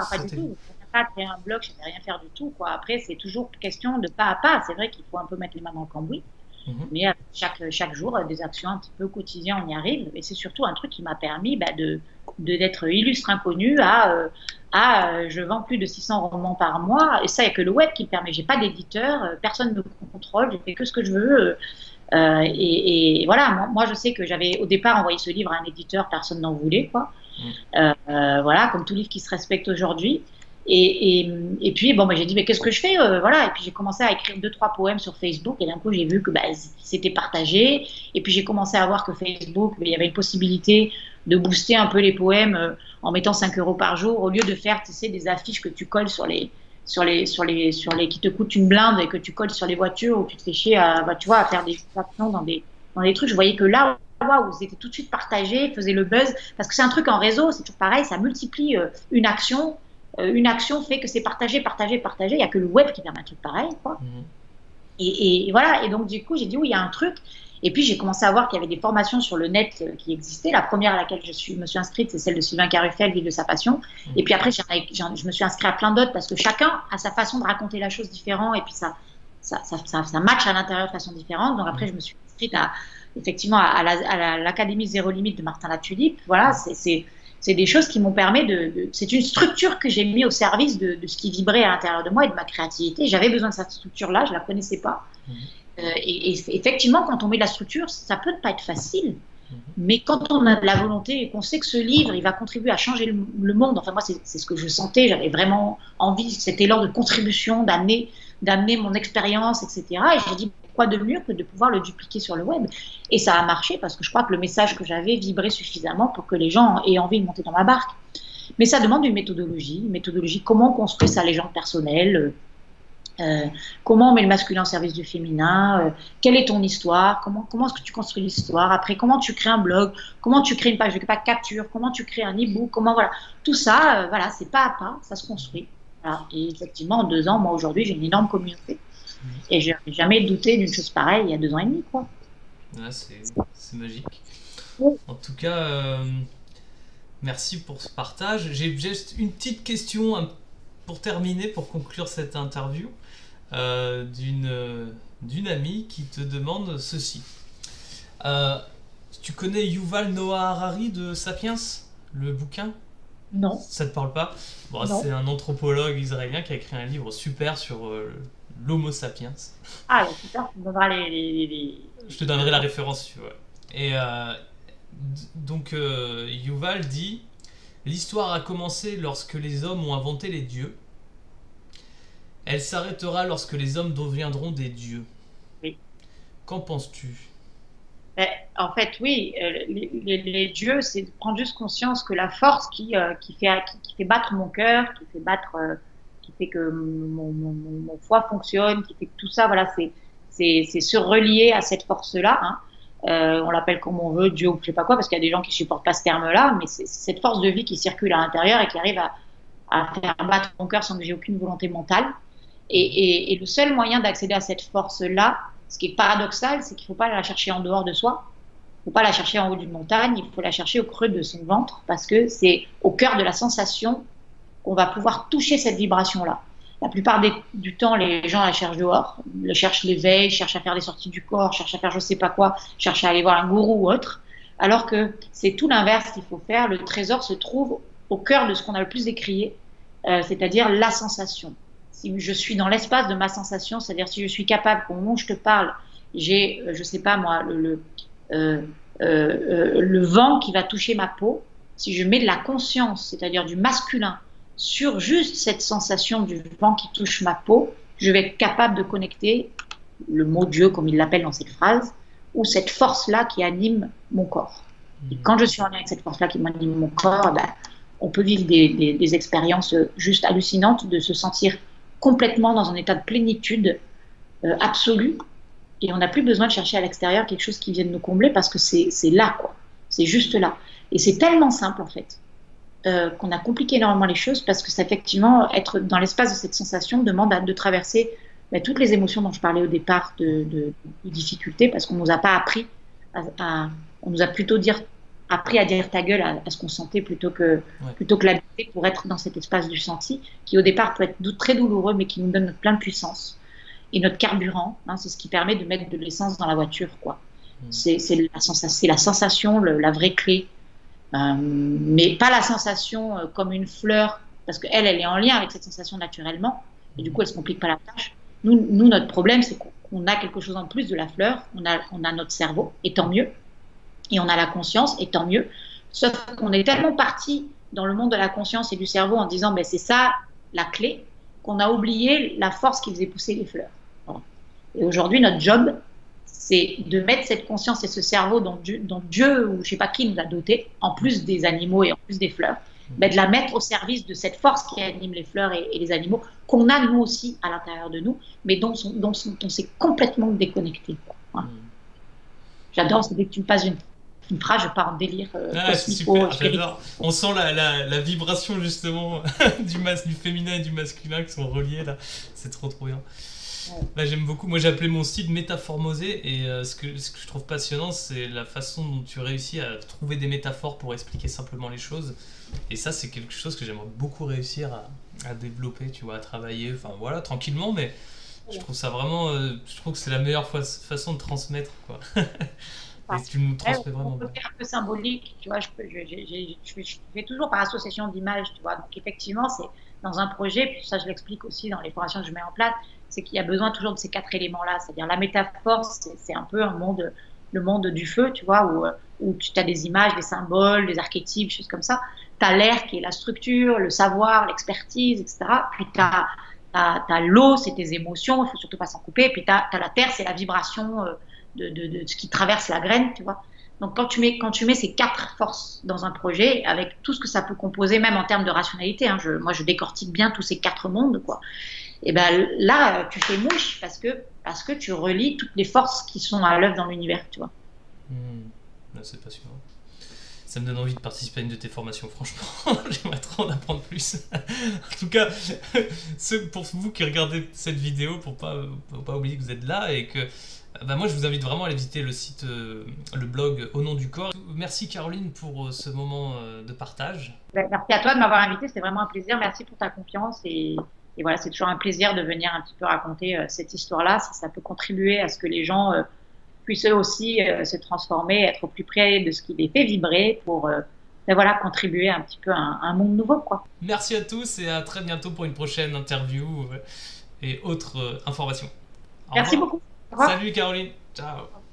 Pas du tout, je ne savais pas créer un blog, je ne savais rien faire du tout, quoi. Après c'est toujours question de pas à pas, c'est vrai qu'il faut un peu mettre les mains dans le cambouis, mais chaque jour, des actions un petit peu quotidiennes, on y arrive, et c'est surtout un truc qui m'a permis d'être illustre inconnu je vends plus de 600 romans par mois, et ça, il n'y a que le web qui le permet. J'ai pas d'éditeur, personne ne me contrôle, je fais que ce que je veux. Et voilà, moi, je sais que j'avais au départ envoyé ce livre à un éditeur, personne n'en voulait, quoi. Voilà, comme tout livre qui se respecte aujourd'hui. Et puis, j'ai dit, mais qu'est-ce que je fais, voilà. Et puis, j'ai commencé à écrire 2-3 poèmes sur Facebook, et d'un coup, j'ai vu que c'était partagé. Et puis, j'ai commencé à voir que Facebook, il y avait une possibilité de booster un peu les poèmes en mettant 5 € par jour, au lieu de faire, tu sais, des affiches que tu colles qui te coûtent une blinde et que tu colles sur les voitures, où tu te fais chier à faire des actions dans des trucs. Je voyais que là waouh, ils étaient tout de suite partagés, faisaient le buzz. Parce que c'est un truc en réseau, c'est toujours pareil, ça multiplie une action. Une action fait que c'est partagé, partagé, partagé. Il n'y a que le web qui permet un truc pareil, quoi. Et voilà. Et donc, du coup, j'ai dit, oui, il y a un truc. Et puis, j'ai commencé à voir qu'il y avait des formations sur le net qui existaient. La première à laquelle me suis inscrite, c'est celle de Sylvain Carruffel, Vivre de sa passion. Et puis après, je me suis inscrite à plein d'autres parce que chacun a sa façon de raconter la chose différente. Et puis, ça match à l'intérieur de façon différente. Donc après, je me suis inscrite effectivement à l'Académie Zéro Limite de Martin Latulippe. Voilà, c'est des choses qui m'ont permis c'est une structure que j'ai mis au service de ce qui vibrait à l'intérieur de moi et de ma créativité. J'avais besoin de cette structure-là, je ne la connaissais pas. Et effectivement, quand on met de la structure, ça peut ne pas être facile. Mais quand on a de la volonté et qu'on sait que ce livre, il va contribuer à changer le monde, enfin moi, c'est ce que je sentais, j'avais vraiment envie, cet élan de contribution, d'amener mon expérience, etc. Et j'ai dit, quoi de mieux que de pouvoir le dupliquer sur le web? Et ça a marché parce que je crois que le message que j'avais vibrait suffisamment pour que les gens aient envie de monter dans ma barque. Mais ça demande une méthodologie, comment on construit sa légende personnelle, comment on met le masculin au service du féminin, quelle est ton histoire, comment est-ce que tu construis l'histoire, après comment tu crées un blog, comment tu crées une page de capture, comment tu crées un e-book, voilà, tout ça, voilà, c'est pas à pas, ça se construit. Voilà. Et effectivement, en 2 ans, moi aujourd'hui, j'ai une énorme communauté. Et je n'ai jamais douté d'une chose pareille il y a 2 ans et demi, quoi. Ouais, c'est magique. En tout cas, merci pour ce partage. J'ai juste une petite question pour terminer, pour conclure cette interview, d'une amie qui te demande ceci. Tu connais Yuval Noah Harari de Sapiens, le bouquin? Non. Ça te parle pas? Bon, c'est un anthropologue israélien qui a écrit un livre super sur l'Homo sapiens. Ah, super, tu me donneras Je te donnerai la référence si tu veux. Et donc, Yuval dit: l'histoire a commencé lorsque les hommes ont inventé les dieux. Elle s'arrêtera lorsque les hommes deviendront des dieux. Oui. Qu'en penses-tu? En fait, oui, les dieux, c'est de prendre juste conscience que la force qui fait battre mon cœur, qui fait que mon foie fonctionne, qui fait que tout ça, voilà, c'est se relier à cette force-là. Hein. On l'appelle comme on veut, Dieu ou je sais pas quoi, parce qu'il y a des gens qui supportent pas ce terme-là, mais c'est cette force de vie qui circule à l'intérieur et qui arrive à faire battre mon cœur sans que j'ai aucune volonté mentale. Et le seul moyen d'accéder à cette force-là, ce qui est paradoxal, c'est qu'il ne faut pas la chercher en dehors de soi, il ne faut pas la chercher en haut d'une montagne, il faut la chercher au creux de son ventre, parce que c'est au cœur de la sensation qu'on va pouvoir toucher cette vibration-là. La plupart du temps, les gens la cherchent dehors, cherchent l'éveil, cherchent à faire des sorties du corps, cherchent à faire je ne sais pas quoi, cherchent à aller voir un gourou ou autre, alors que c'est tout l'inverse qu'il faut faire. Le trésor se trouve au cœur de ce qu'on a le plus décrié, c'est-à-dire la sensation. Si je suis dans l'espace de ma sensation, c'est-à-dire si je suis capable, au moment où je te parle, j'ai, je sais pas moi, le vent qui va toucher ma peau, si je mets de la conscience, c'est-à-dire du masculin, sur juste cette sensation du vent qui touche ma peau, je vais être capable de connecter le mot Dieu, comme il l'appelle dans cette phrase, ou cette force-là qui anime mon corps. Et quand je suis en lien avec cette force-là qui anime mon corps, ben, on peut vivre des expériences juste hallucinantes, de se sentir complètement dans un état de plénitude absolue, et on n'a plus besoin de chercher à l'extérieur quelque chose qui vienne nous combler, parce que c'est là, quoi. C'est juste là. Et c'est tellement simple, en fait, qu'on a compliqué énormément les choses, parce que ça, effectivement, être dans l'espace de cette sensation demande de traverser toutes les émotions dont je parlais au départ, de difficultés, parce qu'on ne nous a pas appris on nous a plutôt appris à dire ta gueule à ce qu'on sentait plutôt que l'habiter pour être dans cet espace du senti, qui au départ peut être très douloureux, mais qui nous donne notre plein de puissance et notre carburant. Hein, c'est ce qui permet de mettre de l'essence dans la voiture, quoi. C'est la sensation, la vraie clé. Mais pas la sensation comme une fleur, parce qu'elle est en lien avec cette sensation naturellement, et du coup elle ne se complique pas la tâche. Nous, notre problème, c'est qu'on a quelque chose en plus de la fleur, on a notre cerveau, et tant mieux, et on a la conscience, et tant mieux, sauf qu'on est tellement parti dans le monde de la conscience et du cerveau en disant c'est ça la clé, qu'on a oublié la force qui faisait pousser les fleurs. Voilà. Et aujourd'hui, notre job, c'est de mettre cette conscience et ce cerveau dont Dieu ou je ne sais pas qui nous a doté, en plus des animaux et en plus des fleurs, de la mettre au service de cette force qui anime les fleurs et les animaux, qu'on a nous aussi à l'intérieur de nous, mais dont on s'est complètement déconnecté. Voilà. J'adore, c'est dès que tu me passes une une phrase, je pars en délire Ah, c'est super, cosmico-spirituel. j'adore. On sent la vibration justement du féminin et du masculin qui sont reliés là. C'est trop bien. Bah, j'aime beaucoup. Moi, j'ai appelé mon site Métaphormosé et ce que je trouve passionnant, c'est la façon dont tu réussis à trouver des métaphores pour expliquer simplement les choses. Et ça, c'est quelque chose que j'aimerais beaucoup réussir à développer, tu vois, à travailler. Enfin voilà, tranquillement, mais je trouve ça vraiment. Je trouve que c'est la meilleure façon de transmettre, quoi. Et tu nous Ouais, transmets mon vraiment bien. côté un peu symbolique, tu vois, je fais toujours par association d'images, tu vois. Donc effectivement, c'est dans un projet, puis ça je l'explique aussi dans les formations que je mets en place, c'est qu'il y a besoin toujours de ces quatre éléments-là. C'est-à-dire la métaphore, c'est un peu un monde, le monde du feu, tu vois, où tu as des images, des symboles, des archétypes, choses comme ça. Tu as l'air qui est la structure, le savoir, l'expertise, etc. Puis tu as l'eau, c'est tes émotions, il faut surtout pas s'en couper. Puis tu as la terre, c'est la vibration de ce qui traverse la graine, tu vois. Donc quand tu mets ces quatre forces dans un projet, avec tout ce que ça peut composer, même en termes de rationalité, hein, moi je décortique bien tous ces quatre mondes, quoi. Et ben là, tu fais mouche parce que tu relis toutes les forces qui sont à l'œuvre dans l'univers, tu vois. Là, c'est passionnant. Ça me donne envie de participer à une de tes formations, franchement. J'aimerais trop en apprendre plus. En tout cas, pour vous qui regardez cette vidéo, pour pas oublier que vous êtes là et que bah moi je vous invite vraiment à aller visiter le site, le blog Au nom du corps. Merci Caroline pour ce moment de partage. Ben, merci à toi de m'avoir invité, c'était vraiment un plaisir. Merci pour ta confiance et voilà, c'est toujours un plaisir de venir un petit peu raconter cette histoire-là, si ça peut contribuer à ce que les gens puissent eux aussi se transformer, être au plus près de ce qui les fait vibrer pour ben voilà, contribuer un petit peu à un monde nouveau, quoi. Merci à tous et à très bientôt pour une prochaine interview et autres informations. Au Merci revoir. beaucoup. Au revoir. Salut Caroline. Ciao.